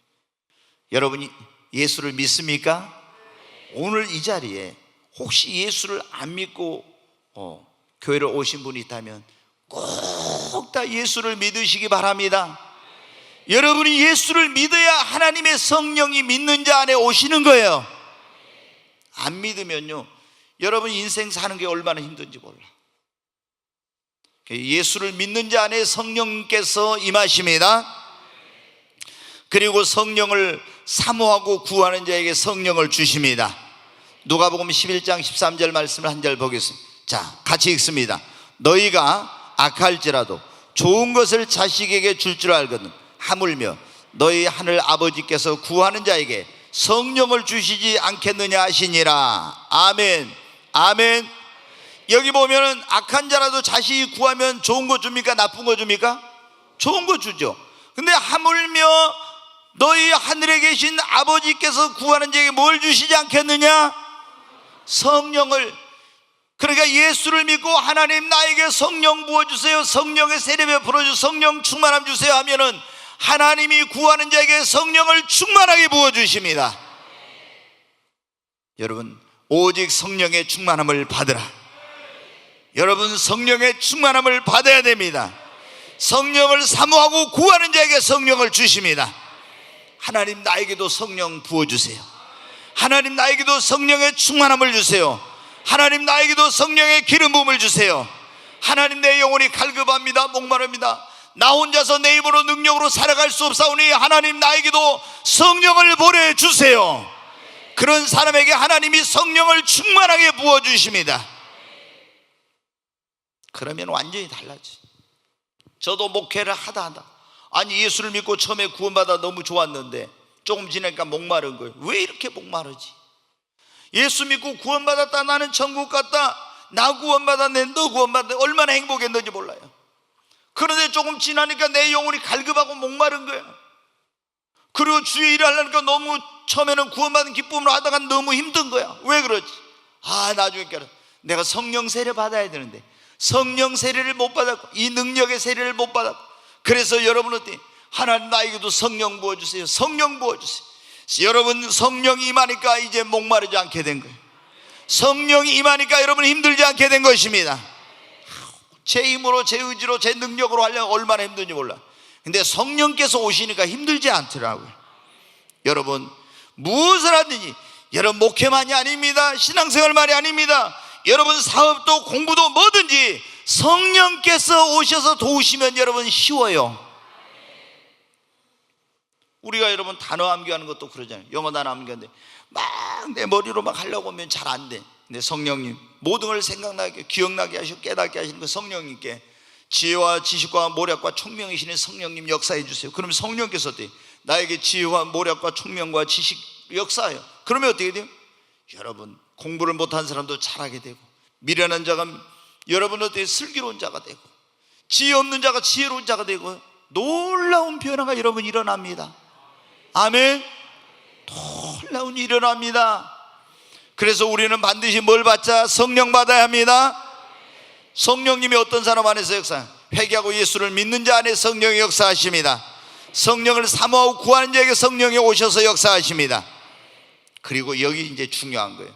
여러분이 예수를 믿습니까? 오늘 이 자리에 혹시 예수를 안 믿고 교회를 오신 분이 있다면 꼭 다 예수를 믿으시기 바랍니다. 여러분이 예수를 믿어야 하나님의 성령이 믿는 자 안에 오시는 거예요. 안 믿으면요 여러분 인생 사는 게 얼마나 힘든지 몰라. 예수를 믿는 자 안에 성령께서 임하십니다. 그리고 성령을 사모하고 구하는 자에게 성령을 주십니다. 누가복음 11장 13절 말씀을 한 절 보겠습니다. 자, 같이 읽습니다. 너희가 악할지라도 좋은 것을 자식에게 줄 줄 알거든 하물며 너희 하늘 아버지께서 구하는 자에게 성령을 주시지 않겠느냐 하시니라. 아멘. 아멘. 여기 보면은 악한 자라도 자식이 구하면 좋은 거 줍니까? 나쁜 거 줍니까? 좋은 거 주죠. 근데 하물며 너희 하늘에 계신 아버지께서 구하는 자에게 뭘 주시지 않겠느냐? 성령을. 그러니까 예수를 믿고 하나님 나에게 성령 부어주세요, 성령의 세례 베풀어주세요, 성령 충만함 주세요 하면은 하나님이 구하는 자에게 성령을 충만하게 부어주십니다. 여러분 오직 성령의 충만함을 받으라. 여러분 성령의 충만함을 받아야 됩니다. 성령을 사모하고 구하는 자에게 성령을 주십니다. 하나님 나에게도 성령 부어주세요. 하나님 나에게도 성령의 충만함을 주세요. 하나님 나에게도 성령의 기름 부음을 주세요. 하나님 내 영혼이 갈급합니다. 목마릅니다. 나 혼자서 내 힘으로 능력으로 살아갈 수 없사오니 하나님 나에게도 성령을 보내주세요. 그런 사람에게 하나님이 성령을 충만하게 부어주십니다. 그러면 완전히 달라지. 저도 목회를 하다 아니 예수를 믿고 처음에 구원받아 너무 좋았는데 조금 지나니까 목마른 거예요. 왜 이렇게 목마르지? 예수 믿고 구원받았다, 나는 천국 갔다, 나 구원받았네, 너 구원받았네, 얼마나 행복했는지 몰라요. 그런데 조금 지나니까 내 영혼이 갈급하고 목마른 거예요. 그리고 주의 일을 하려니까 너무 처음에는 구원받은 기쁨으로 하다가 너무 힘든 거야. 왜 그러지? 나중에 깨달아. 내가 성령 세례 받아야 되는데 성령 세례를 못 받았고 이 능력의 세례를 못 받았고, 그래서 여러분은 하나님 나에게도 성령 부어주세요, 성령 부어주세요. 여러분 성령이 임하니까 이제 목마르지 않게 된 거예요. 성령이 임하니까 여러분 힘들지 않게 된 것입니다. 제 힘으로 제 의지로 제 능력으로 하려면 얼마나 힘든지 몰라. 근데 성령께서 오시니까 힘들지 않더라고요. 여러분 무엇을 하든지, 여러분 목회만이 아닙니다. 신앙생활만이 아닙니다. 여러분 사업도 공부도 뭐든지 성령께서 오셔서 도우시면 여러분 쉬워요. 우리가 여러분 단어 암기하는 것도 그러잖아요. 영어 단어 암기하는데 막 내 머리로 막 하려고 하면 잘 안 돼. 근데 성령님 모든 걸 생각나게 기억나게 하시고 깨닫게 하시는 그 성령님께 지혜와 지식과 모략과 총명이신 성령님 역사해 주세요. 그러면 성령께서 어때요? 나에게 지혜와 모략과 총명과 지식 역사해요. 그러면 어떻게 돼요? 여러분 공부를 못한 사람도 잘하게 되고, 미련한 자가 여러분 어때요? 슬기로운 자가 되고, 지혜 없는 자가 지혜로운 자가 되고, 놀라운 변화가 여러분 일어납니다. 아멘. 놀라운 일이 일어납니다. 그래서 우리는 반드시 뭘 받자? 성령 받아야 합니다. 성령님이 어떤 사람 안에서 역사? 회개하고 예수를 믿는 자 안에 성령이 역사하십니다. 성령을 사모하고 구하는 자에게 성령이 오셔서 역사하십니다. 그리고 여기 이제 중요한 거예요.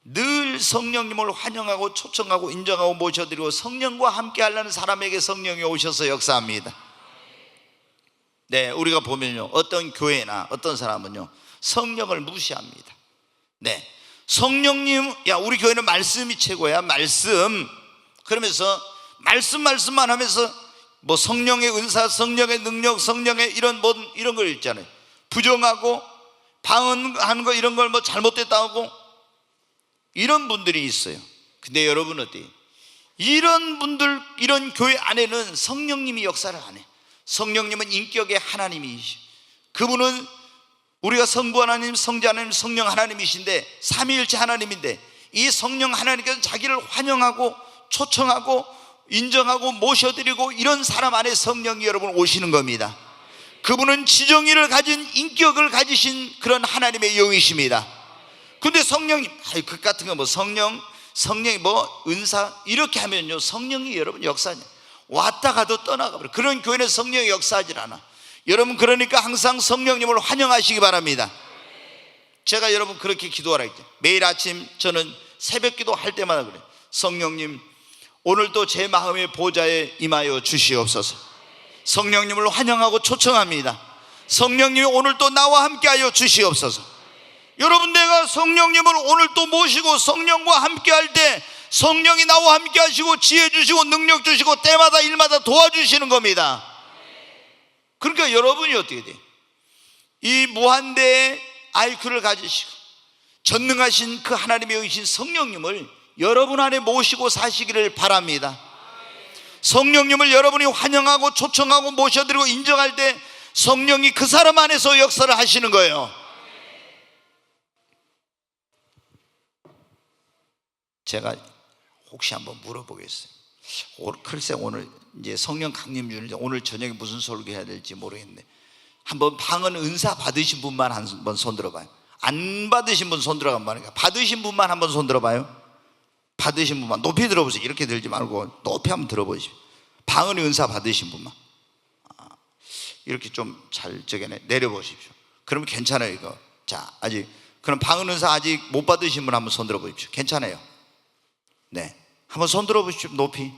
늘 성령님을 환영하고 초청하고 인정하고 모셔드리고 성령과 함께 하려는 사람에게 성령이 오셔서 역사합니다. 네, 우리가 보면요, 어떤 교회나 어떤 사람은요 성령을 무시합니다. 네, 성령님, 야 우리 교회는 말씀이 최고야, 말씀. 그러면서 말씀만 하면서 뭐 성령의 은사, 성령의 능력, 성령의 이런 걸 있잖아요. 부정하고 방언하는 거 이런 걸 뭐 잘못됐다고 이런 분들이 있어요. 근데 여러분 어때요? 이런 분들, 이런 교회 안에는 성령님이 역사를 안 해. 성령님은 인격의 하나님이시죠. 그분은 우리가 성부 하나님, 성자 하나님, 성령 하나님이신데 삼위일체 하나님인데, 이 성령 하나님께서 자기를 환영하고 초청하고 인정하고 모셔드리고 이런 사람 안에 성령이 여러분 오시는 겁니다. 그분은 지정의를 가진 인격을 가지신 그런 하나님의 영이십니다. 근데 성령님, 그 같은 거 뭐 성령이 뭐 은사 이렇게 하면요 성령이 여러분 역사냐, 왔다 가도 떠나가 버려. 그런 교회는 성령이 역사하질 않아. 여러분 그러니까 항상 성령님을 환영하시기 바랍니다. 제가 여러분 그렇게 기도하라 했죠. 매일 아침 저는 새벽 기도 할 때마다 그래요. 성령님 오늘도 제 마음의 보좌에 임하여 주시옵소서. 성령님을 환영하고 초청합니다. 성령님이 오늘도 나와 함께하여 주시옵소서. 여러분 내가 성령님을 오늘 또 모시고 성령과 함께 할 때 성령이 나와 함께 하시고 지혜 주시고 능력 주시고 때마다 일마다 도와주시는 겁니다. 그러니까 여러분이 어떻게 돼요? 이 무한대의 IQ를 가지시고 전능하신 그 하나님의 영이신 성령님을 여러분 안에 모시고 사시기를 바랍니다. 성령님을 여러분이 환영하고 초청하고 모셔드리고 인정할 때 성령이 그 사람 안에서 역사를 하시는 거예요. 제가 혹시 한번 물어보겠어요. 글쎄 오늘 이제 성령 강림 주는데 오늘 저녁에 무슨 설교해야 될지 모르겠는데, 한번 방언 은사 받으신 분만 한번 손 들어봐요. 안 받으신 분 손 들어가면 말이니까 받으신 분만 한번 손 들어봐요. 받으신 분만 높이 들어보세요. 이렇게 들지 말고 높이 한번 들어보십시오. 방언의 은사 받으신 분만 이렇게 좀 잘 내려보십시오. 그러면 괜찮아요 이거. 자, 아직 그럼 방언 은사 아직 못 받으신 분 한번 손 들어보십시오. 괜찮아요. 네, 한번 손 들어보십시오. 높이.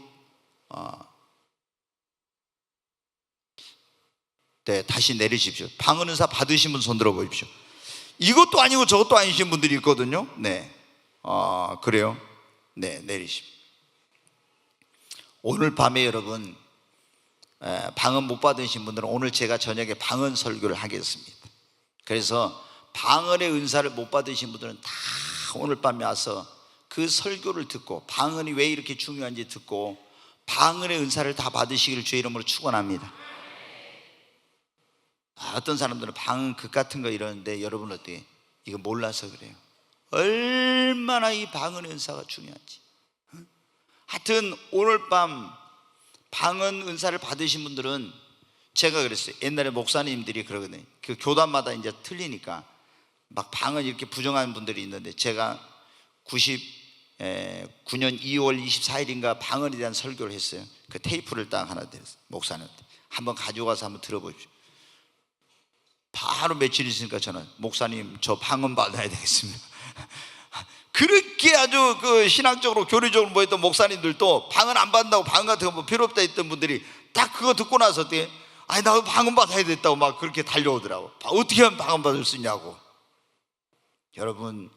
네, 다시 내리십시오. 방언 은사 받으신 분 손 들어보십시오. 이것도 아니고 저것도 아니신 분들이 있거든요. 네, 그래요. 네, 내리십시오. 오늘 밤에 여러분 방언 못 받으신 분들은 오늘 제가 저녁에 방언 설교를 하겠습니다. 그래서 방언의 은사를 못 받으신 분들은 다 오늘 밤에 와서 그 설교를 듣고 방언이 왜 이렇게 중요한지 듣고 방언의 은사를 다 받으시기를 주의 이름으로 축원합니다. 어떤 사람들은 방언 극 같은 거 이러는데 여러분 어때요? 이거 몰라서 그래요. 얼마나 이 방언의 은사가 중요한지. 하여튼 오늘 밤 방언 은사를 받으신 분들은 제가 그랬어요. 옛날에 목사님들이 그러거든요. 그 교단마다 이제 틀리니까 막 방언 이렇게 부정하는 분들이 있는데, 제가 99년 2월 24일인가 방언에 대한 설교를 했어요. 그 테이프를 딱 하나 드렸어요. 목사님한테 한번 가져가서 한번 들어보십시오. 바로 며칠 있으니까 저는 목사님 저 방언 받아야 되겠습니다. 그렇게 아주 그 신학적으로 교리적으로 뭐 했던 목사님들도 방언 안 받는다고 방언 같은 거 뭐 필요 없다 했던 분들이 딱 그거 듣고 나서 어떻게, 아니 나 방언 받아야 됐다고 막 그렇게 달려오더라고. 어떻게 하면 방언 받을 수 있냐고. 여러분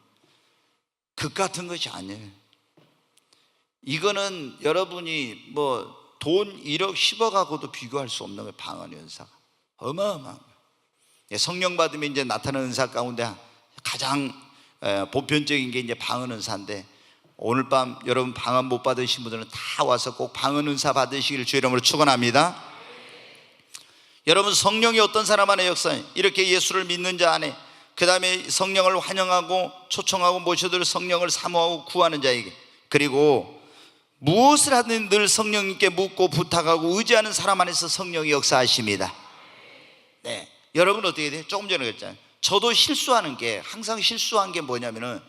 극 같은 것이 아니에요. 이거는 여러분이 뭐 돈 1억 10억하고도 비교할 수 없는 거예요. 방언의 은사가 어마어마한 거예요. 성령 받으면 이제 나타나는 은사 가운데 가장 보편적인 게 이제 방언 은사인데, 오늘 밤 여러분 방언 못 받으신 분들은 다 와서 꼭 방언 은사 받으시기를 주의 이름으로 축원합니다. 여러분, 성령이 어떤 사람 안에 역사해? 이렇게 예수를 믿는 자 안에, 그 다음에 성령을 환영하고 초청하고 모셔들 성령을 사모하고 구하는 자에게, 그리고 무엇을 하든 늘 성령님께 묻고 부탁하고 의지하는 사람 안에서 성령이 역사하십니다. 네, 여러분 어떻게 돼요? 조금 전에 그랬잖아요. 저도 실수하는 게, 항상 실수한 게 뭐냐면은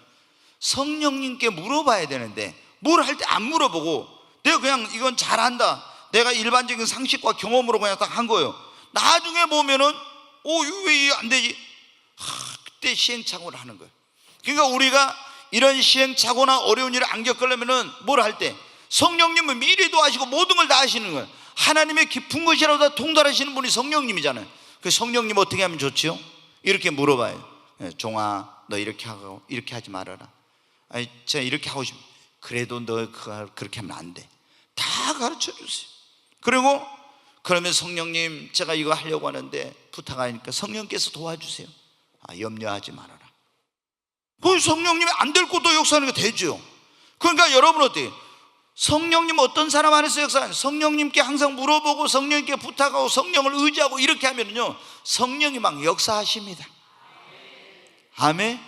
성령님께 물어봐야 되는데 뭘 할 때 안 물어보고 내가 그냥 이건 잘한다, 내가 일반적인 상식과 경험으로 그냥 딱 한 거예요. 나중에 보면은 이거 왜 안 되지? 그때 시행착오를 하는 거예요. 그러니까 우리가 이런 시행착오나 어려운 일을 안 겪으려면은 뭘 할 때 성령님은 미리도 하시고 모든 걸 다 하시는 거예요. 하나님의 깊은 것이라도 다 통달하시는 분이 성령님이잖아요. 그 성령님 어떻게 하면 좋지요? 이렇게 물어봐요. 종아, 너 이렇게 하고 이렇게 하지 말아라. 아니, 제가 이렇게 하고 싶어. 그래도 너 그렇게 하면 안 돼. 다 가르쳐 주세요. 그리고 그러면 성령님, 제가 이거 하려고 하는데 부탁하니까 성령께서 도와주세요. 염려하지 말아라. 그 성령님이 안 될 것도 역사하는 게 되죠. 그러니까 여러분 어때요? 성령님 어떤 사람 안에서 역사하는, 성령님께 항상 물어보고 성령님께 부탁하고 성령을 의지하고 이렇게 하면요, 성령이 막 역사하십니다. 아멘.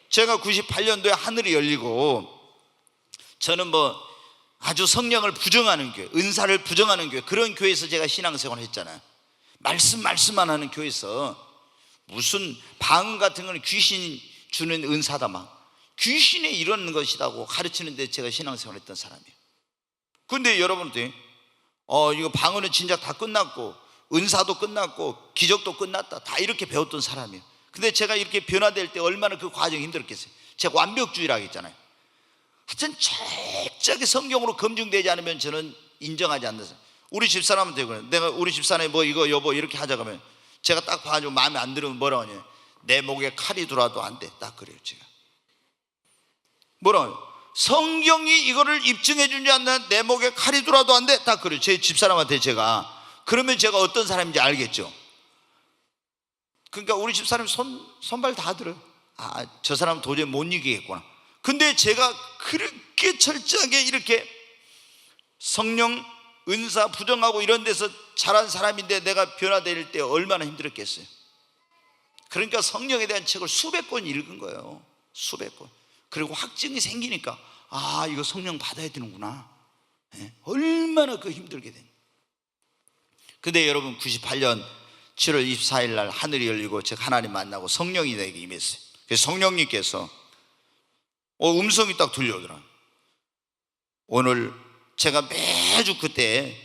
제가 98년도에 하늘이 열리고, 저는 아주 성령을 부정하는 교회, 은사를 부정하는 교회, 그런 교회에서 제가 신앙생활을 했잖아요. 말씀만 하는 교회에서 무슨 방언 같은 건 귀신 주는 은사다, 막 귀신에 이러는 것이라고 가르치는데 제가 신앙생활을 했던 사람이에요. 근데 여러분들 이거 방언은 진작 다 끝났고 은사도 끝났고 기적도 끝났다, 다 이렇게 배웠던 사람이에요. 근데 제가 이렇게 변화될 때 얼마나 그 과정이 힘들었겠어요. 제가 완벽주의라고 했잖아요. 하여튼 철저하게 성경으로 검증되지 않으면 저는 인정하지 않는 사람. 우리 집사람한테 그래요. 내가 우리 집사람이 이거 여보 이렇게 하자 그러면 제가 딱 봐가지고 마음에 안 들으면 뭐라고 하냐, 내 목에 칼이 들어와도 안 돼, 딱 그래요. 제가 뭐라고 해요? 성경이 이거를 입증해 주지 않는 내 목에 칼이 들어와도 안 돼, 딱 그래요. 제 집사람한테 제가. 그러면 제가 어떤 사람인지 알겠죠. 그러니까 우리 집사람이 손발 다 들어요. 저 사람은 도저히 못 이기겠구나. 근데 제가 그렇게 철저하게 이렇게 성령 은사 부정하고 이런 데서 자란 사람인데 내가 변화될 때 얼마나 힘들었겠어요. 그러니까 성령에 대한 책을 수백 권 읽은 거예요. 수백 권. 그리고 확증이 생기니까 이거 성령 받아야 되는구나. 얼마나 힘들게 된. 근데 여러분, 98년 7월 24일 날 하늘이 열리고 제가 하나님 만나고 성령이 내게 임했어요. 그래서 성령님께서 음성이 딱 들려오더라고요. 오늘 제가 매주 그때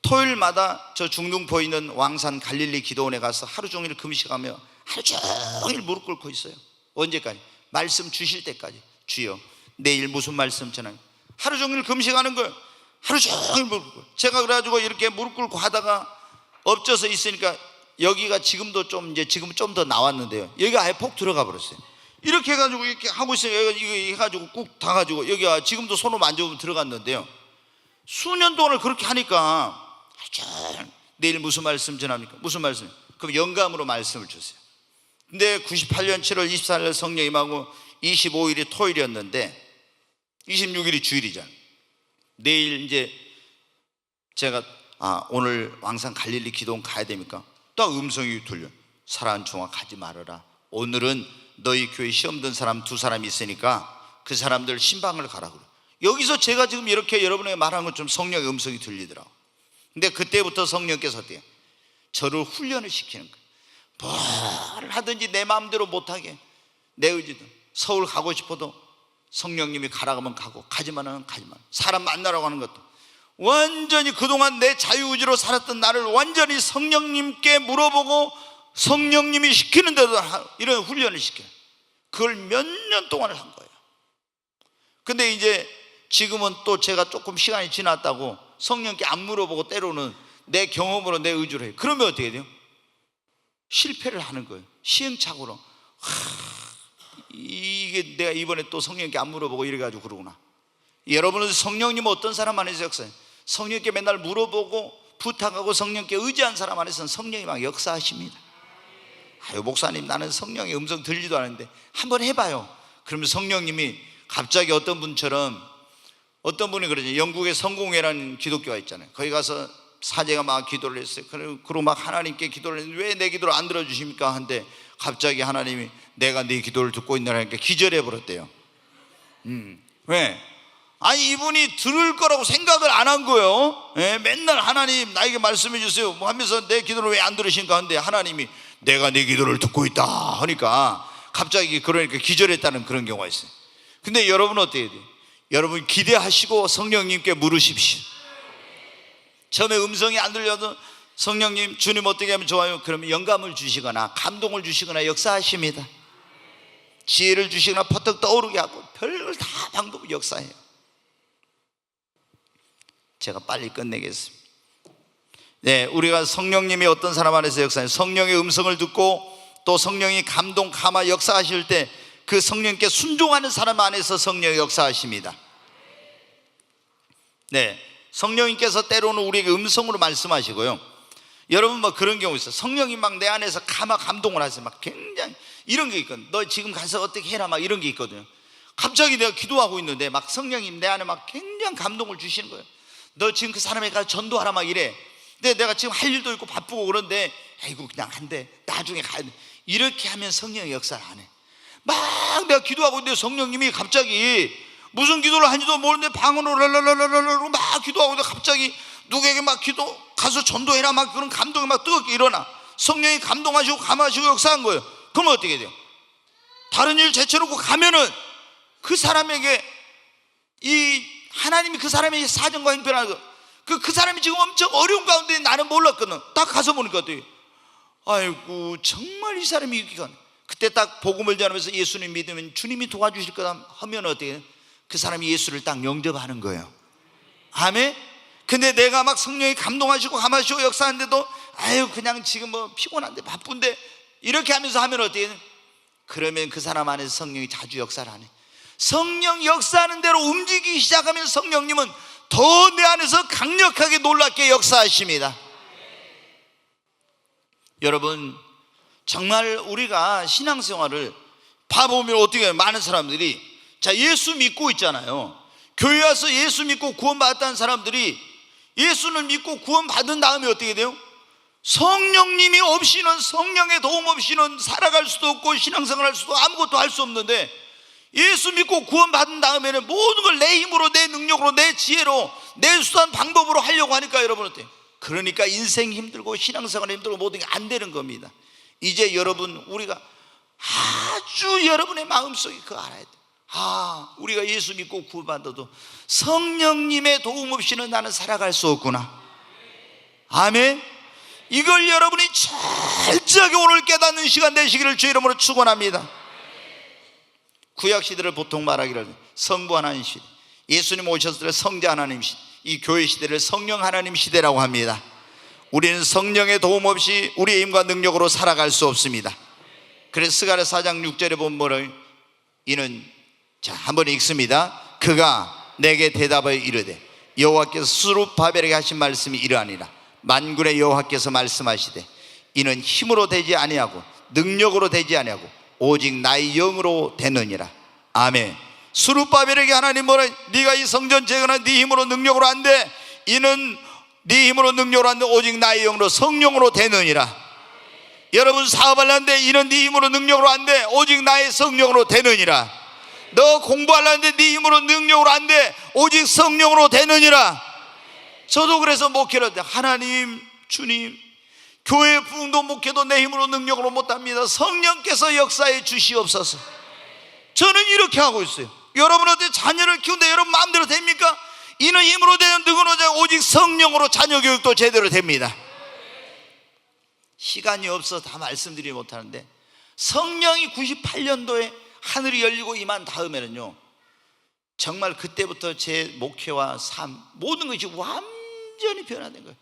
토요일마다 저 중동포 있는 왕산 갈릴리 기도원에 가서 하루 종일 금식하며 하루 종일 무릎 꿇고 있어요. 언제까지? 말씀 주실 때까지. 주여, 내일 무슨 말씀 전하요? 하루 종일 금식하는 거예요. 하루 종일 무릎 꿇고. 제가 그래가지고 이렇게 무릎 꿇고 하다가 엎져서 있으니까 여기가 지금도 지금 좀 더 나왔는데요, 여기가 아예 폭 들어가 버렸어요. 이렇게 해가지고 이렇게 하고 있어요. 이거 해가지고 꾹 닿아가지고 여기가 지금도 손으로 만져보면 들어갔는데요, 수년 동안을 그렇게 하니까 내일 무슨 말씀 전합니까? 무슨 말씀? 그럼 영감으로 말씀을 주세요. 근데 98년 7월 24일 성령 임하고 25일이 토요일이었는데 26일이 주일이잖아요. 내일 이제 제가 오늘 왕산 갈릴리 기도원 가야 됩니까? 딱 음성이 들려. 사랑하는 종아, 가지 말아라. 오늘은 너희 교회 시험 든 사람 2사람이 있으니까 그 사람들 신방을 가라 그래. 여기서 제가 지금 이렇게 여러분에게 말한 것처럼 성령의 음성이 들리더라고. 근데 그때부터 성령께서 어때요? 저를 훈련을 시키는 거예요. 뭘 하든지 내 마음대로 못하게, 내 의지도. 서울 가고 싶어도 성령님이 가라고 하면 가고, 가지마는 가지마. 사람 만나라고 하는 것도 완전히 그동안 내 자유의지로 살았던 나를 완전히 성령님께 물어보고 성령님이 시키는 대로 이런 훈련을 시켜요. 그걸 몇 년 동안을 한 거예요. 근데 이제 지금은 또 제가 조금 시간이 지났다고 성령께 안 물어보고 때로는 내 경험으로 내 의지로 해요. 그러면 어떻게 돼요? 실패를 하는 거예요. 시행착오로. 이게 내가 이번에 또 성령께 안 물어보고 이래가지고 그러구나. 여러분은 성령님 어떤 사람 안에서 역사해요? 성령께 맨날 물어보고 부탁하고 성령께 의지한 사람 안에서는 성령이 막 역사하십니다. 아유 목사님 나는 성령의 음성 들리지도 않는데 한번 해봐요. 그러면 성령님이 갑자기 어떤 분처럼, 어떤 분이 그러죠. 영국의 성공회라는 기독교가 있잖아요. 거기 가서 사제가 막 기도를 했어요. 그리고 막 하나님께 기도를 했는데 왜 내 기도를 안 들어주십니까? 한데 갑자기 하나님이 내가 네 기도를 듣고 있느라니까 기절해 버렸대요. 왜? 아니 이분이 들을 거라고 생각을 안 한 거예요. 예? 맨날 하나님 나에게 말씀해 주세요 뭐 하면서 내 기도를 왜 안 들으신가 하는데 하나님이 내가 네 기도를 듣고 있다 하니까 갑자기 그러니까 기절했다는 그런 경우가 있어요. 근데 여러분은 어떻게 돼요? 여러분 기대하시고 성령님께 물으십시오. 처음에 음성이 안 들려도 성령님 주님 어떻게 하면 좋아요? 그러면 영감을 주시거나 감동을 주시거나 역사하십니다. 지혜를 주시거나 퍼뜩 떠오르게 하고 별걸 다 방법 역사해요. 제가 빨리 끝내겠습니다. 네, 우리가 성령님이 어떤 사람 안에서 역사해요. 성령의 음성을 듣고 또 성령이 감동, 감화, 역사하실 때 그 성령께 순종하는 사람 안에서 성령이 역사하십니다. 네, 성령님께서 때로는 우리에게 음성으로 말씀하시고요. 여러분 뭐 그런 경우 있어요. 성령이 막 내 안에서 감동을 하세요. 막 굉장히 이런 게 있거든요. 너 지금 가서 어떻게 해라 막 이런 게 있거든요. 갑자기 내가 기도하고 있는데 막 성령님 내 안에 막 굉장히 감동을 주시는 거예요. 너 지금 그 사람에게 가서 전도하라 막 이래. 근데 내가 지금 할 일도 있고 바쁘고 그런데 아이고 그냥 한대 나중에 가야 돼. 이렇게 하면 성령의 역사를 안 해. 막 내가 기도하고 있는데 성령님이 갑자기 무슨 기도를 하는지도 모르는데 방언으로 랄랄랄랄랄 막 기도하고 있는데 갑자기 누구에게 막 기도 가서 전도해라 막 그런 감동이 막 뜨겁게 일어나. 성령이 감동하시고 감하시고 역사한 거예요. 그러면 어떻게 돼요? 다른 일 제쳐놓고 가면은 그 사람에게 이 하나님이 그 사람의 사정과 형편을 그 사람이 지금 엄청 어려운 가운데 나는 몰랐거든. 딱 가서 보니까 어때요? 아이고 정말 이 사람이 이기가. 그때 딱 복음을 전하면서 예수님 믿으면 주님이 도와주실 거다 하면 어떻게 해요? 그 사람이 예수를 딱 영접하는 거예요. 아멘. 근데 내가 막 성령이 감동하시고 감하시고 역사하는데도 아유 그냥 지금 뭐 피곤한데 바쁜데 이렇게 하면서 하면 어떻게 해요? 그러면 그 사람 안에서 성령이 자주 역사를 안 해. 성령 역사하는 대로 움직이기 시작하면 성령님은 더 내 안에서 강력하게 놀랍게 역사하십니다. 여러분 정말 우리가 신앙생활을 봐보면 어떻게 해요? 많은 사람들이 자 예수 믿고 있잖아요. 교회 와서 예수 믿고 구원받았다는 사람들이 예수를 믿고 구원받은 다음에 어떻게 돼요? 성령님이 없이는, 성령의 도움 없이는 살아갈 수도 없고 신앙생활 할 수도 아무것도 할 수 없는데 예수 믿고 구원받은 다음에는 모든 걸 내 힘으로 내 능력으로 내 지혜로 내 수단 방법으로 하려고 하니까 여러분 어때요? 그러니까 인생 힘들고 신앙생활 힘들고 모든 게 안 되는 겁니다. 이제 여러분 우리가 아주 여러분의 마음속에 그거 알아야 돼요. 아 우리가 예수 믿고 구원받아도 성령님의 도움 없이는 나는 살아갈 수 없구나. 아멘. 이걸 여러분이 철저하게 오늘 깨닫는 시간 되시기를 주의 이름으로 축원합니다. 구약시대를 보통 말하기를 성부 하나님 시대, 예수님 오셨을 때 성자 하나님 시대, 이 교회 시대를 성령 하나님 시대라고 합니다. 우리는 성령의 도움 없이 우리의 힘과 능력으로 살아갈 수 없습니다. 그래서 스가랴 4장 6절에 보면 뭐를 이는 자 한번 읽습니다. 그가 내게 대답하여 이르되 여호와께서 스룹바벨에게 하신 말씀이 이러하니라. 만군의 여호와께서 말씀하시되 이는 힘으로 되지 아니하고 능력으로 되지 아니하고 오직 나의 영으로 되느니라. 아멘. 스룹바벨에게 하나님 뭐라 네가 이 성전 재건한 네 힘으로 능력으로 안 돼. 이는 네 힘으로 능력으로 안 돼. 오직 나의 영으로 성령으로 되느니라. 여러분 사업하려는데 이는 네 힘으로 능력으로 안 돼. 오직 나의 성령으로 되느니라. 너 공부하려는데 네 힘으로 능력으로 안 돼. 오직 성령으로 되느니라. 저도 그래서 목회를 할 때 하나님 주님 교회 부흥도 목회도 내 힘으로 능력으로 못합니다. 성령께서 역사해 주시옵소서. 저는 이렇게 하고 있어요. 여러분한테 자녀를 키우는데 여러분 마음대로 됩니까? 이는 힘으로 되는 능으로 되는 오직 성령으로 자녀 교육도 제대로 됩니다. 시간이 없어 다 말씀드리지 못하는데 성령이 98년도에 하늘이 열리고 임한 다음에는요 정말 그때부터 제 목회와 삶 모든 것이 완전히 변화된 거예요.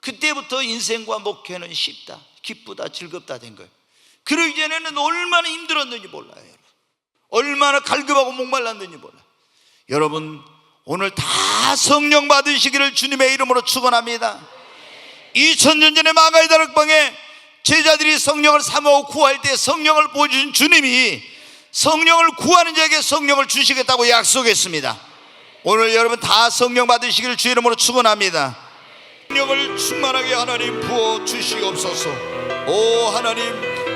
그때부터 인생과 목회는 쉽다, 기쁘다, 즐겁다 된 거예요. 그러기 전에는 얼마나 힘들었는지 몰라요. 여러분. 얼마나 갈급하고 목말랐는지 몰라요. 여러분 오늘 다 성령 받으시기를 주님의 이름으로 축원합니다. 2000년 전에 마가의 다락방에 제자들이 성령을 사모하고 구할 때 성령을 보여주신 주님이 성령을 구하는 자에게 성령을 주시겠다고 약속했습니다. 오늘 여러분 다 성령 받으시기를 주의 이름으로 축원합니다. 성령을 충만하게 하나님 부어 주시옵소서. 오 하나님,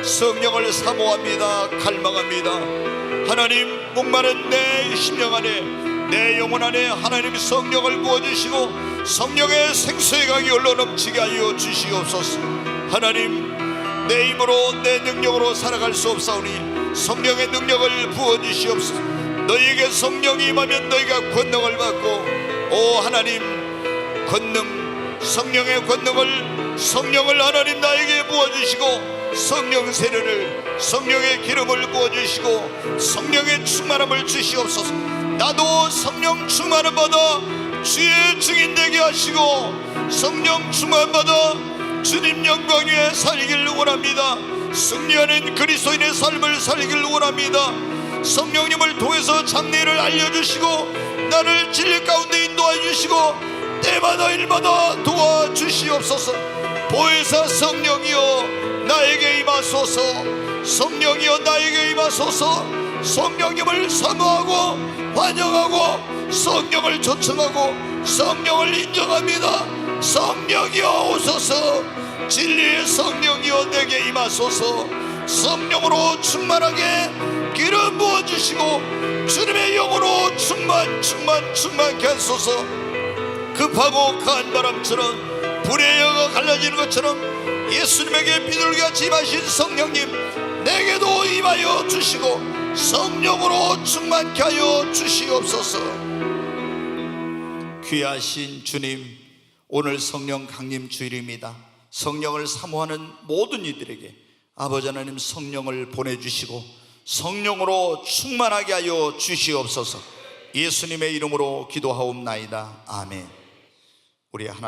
성령을 사모합니다. 갈망합니다. 하나님, 목마른 내 심령 안에, 내 영혼 안에 하나님 성령을 부어주시고 성령의 생수의 강이 흘러 넘치게 하여 주시옵소서. 하나님, 내 힘으로 내 능력으로 살아갈 수 없사오니 성령의 능력을 부어주시옵소서. 너희에게 성령이 임하면 너희가 권능을 받고, 오 하나님, 권능, 성령의 권능을, 성령을 하나님 나에게 부어주시고 성령 세례를, 성령의 기름을 부어주시고 성령의 충만함을 주시옵소서. 나도 성령 충만함 받아 주의 증인 되게 하시고 성령 충만 받아 주님 영광 위에 살기를 원합니다. 승리하는 그리스도인의 삶을 살기를 원합니다. 성령님을 통해서 장래를 알려주시고 나를 진리 가운데 인도해 주시고 때마다 일마다 도와주시옵소서. 보혜사 성령이여 나에게 임하소서. 성령이여 나에게 임하소서. 성령님을 사모하고 환영하고 성령을 초청하고 성령을 인정합니다. 성령이여 오소서. 진리의 성령이여 내게 임하소서. 성령으로 충만하게 기름 부어주시고 주님의 영으로 충만케 하소서. 급하고 강한 바람처럼 불의 여가 갈라지는 것처럼 예수님에게 비둘기같이 임하신 성령님 내게도 임하여 주시고 성령으로 충만케 하여 주시옵소서. 귀하신 주님, 오늘 성령 강림 주일입니다. 성령을 사모하는 모든 이들에게 아버지 하나님 성령을 보내주시고 성령으로 충만하게 하여 주시옵소서. 예수님의 이름으로 기도하옵나이다. 아멘. 우리 하나님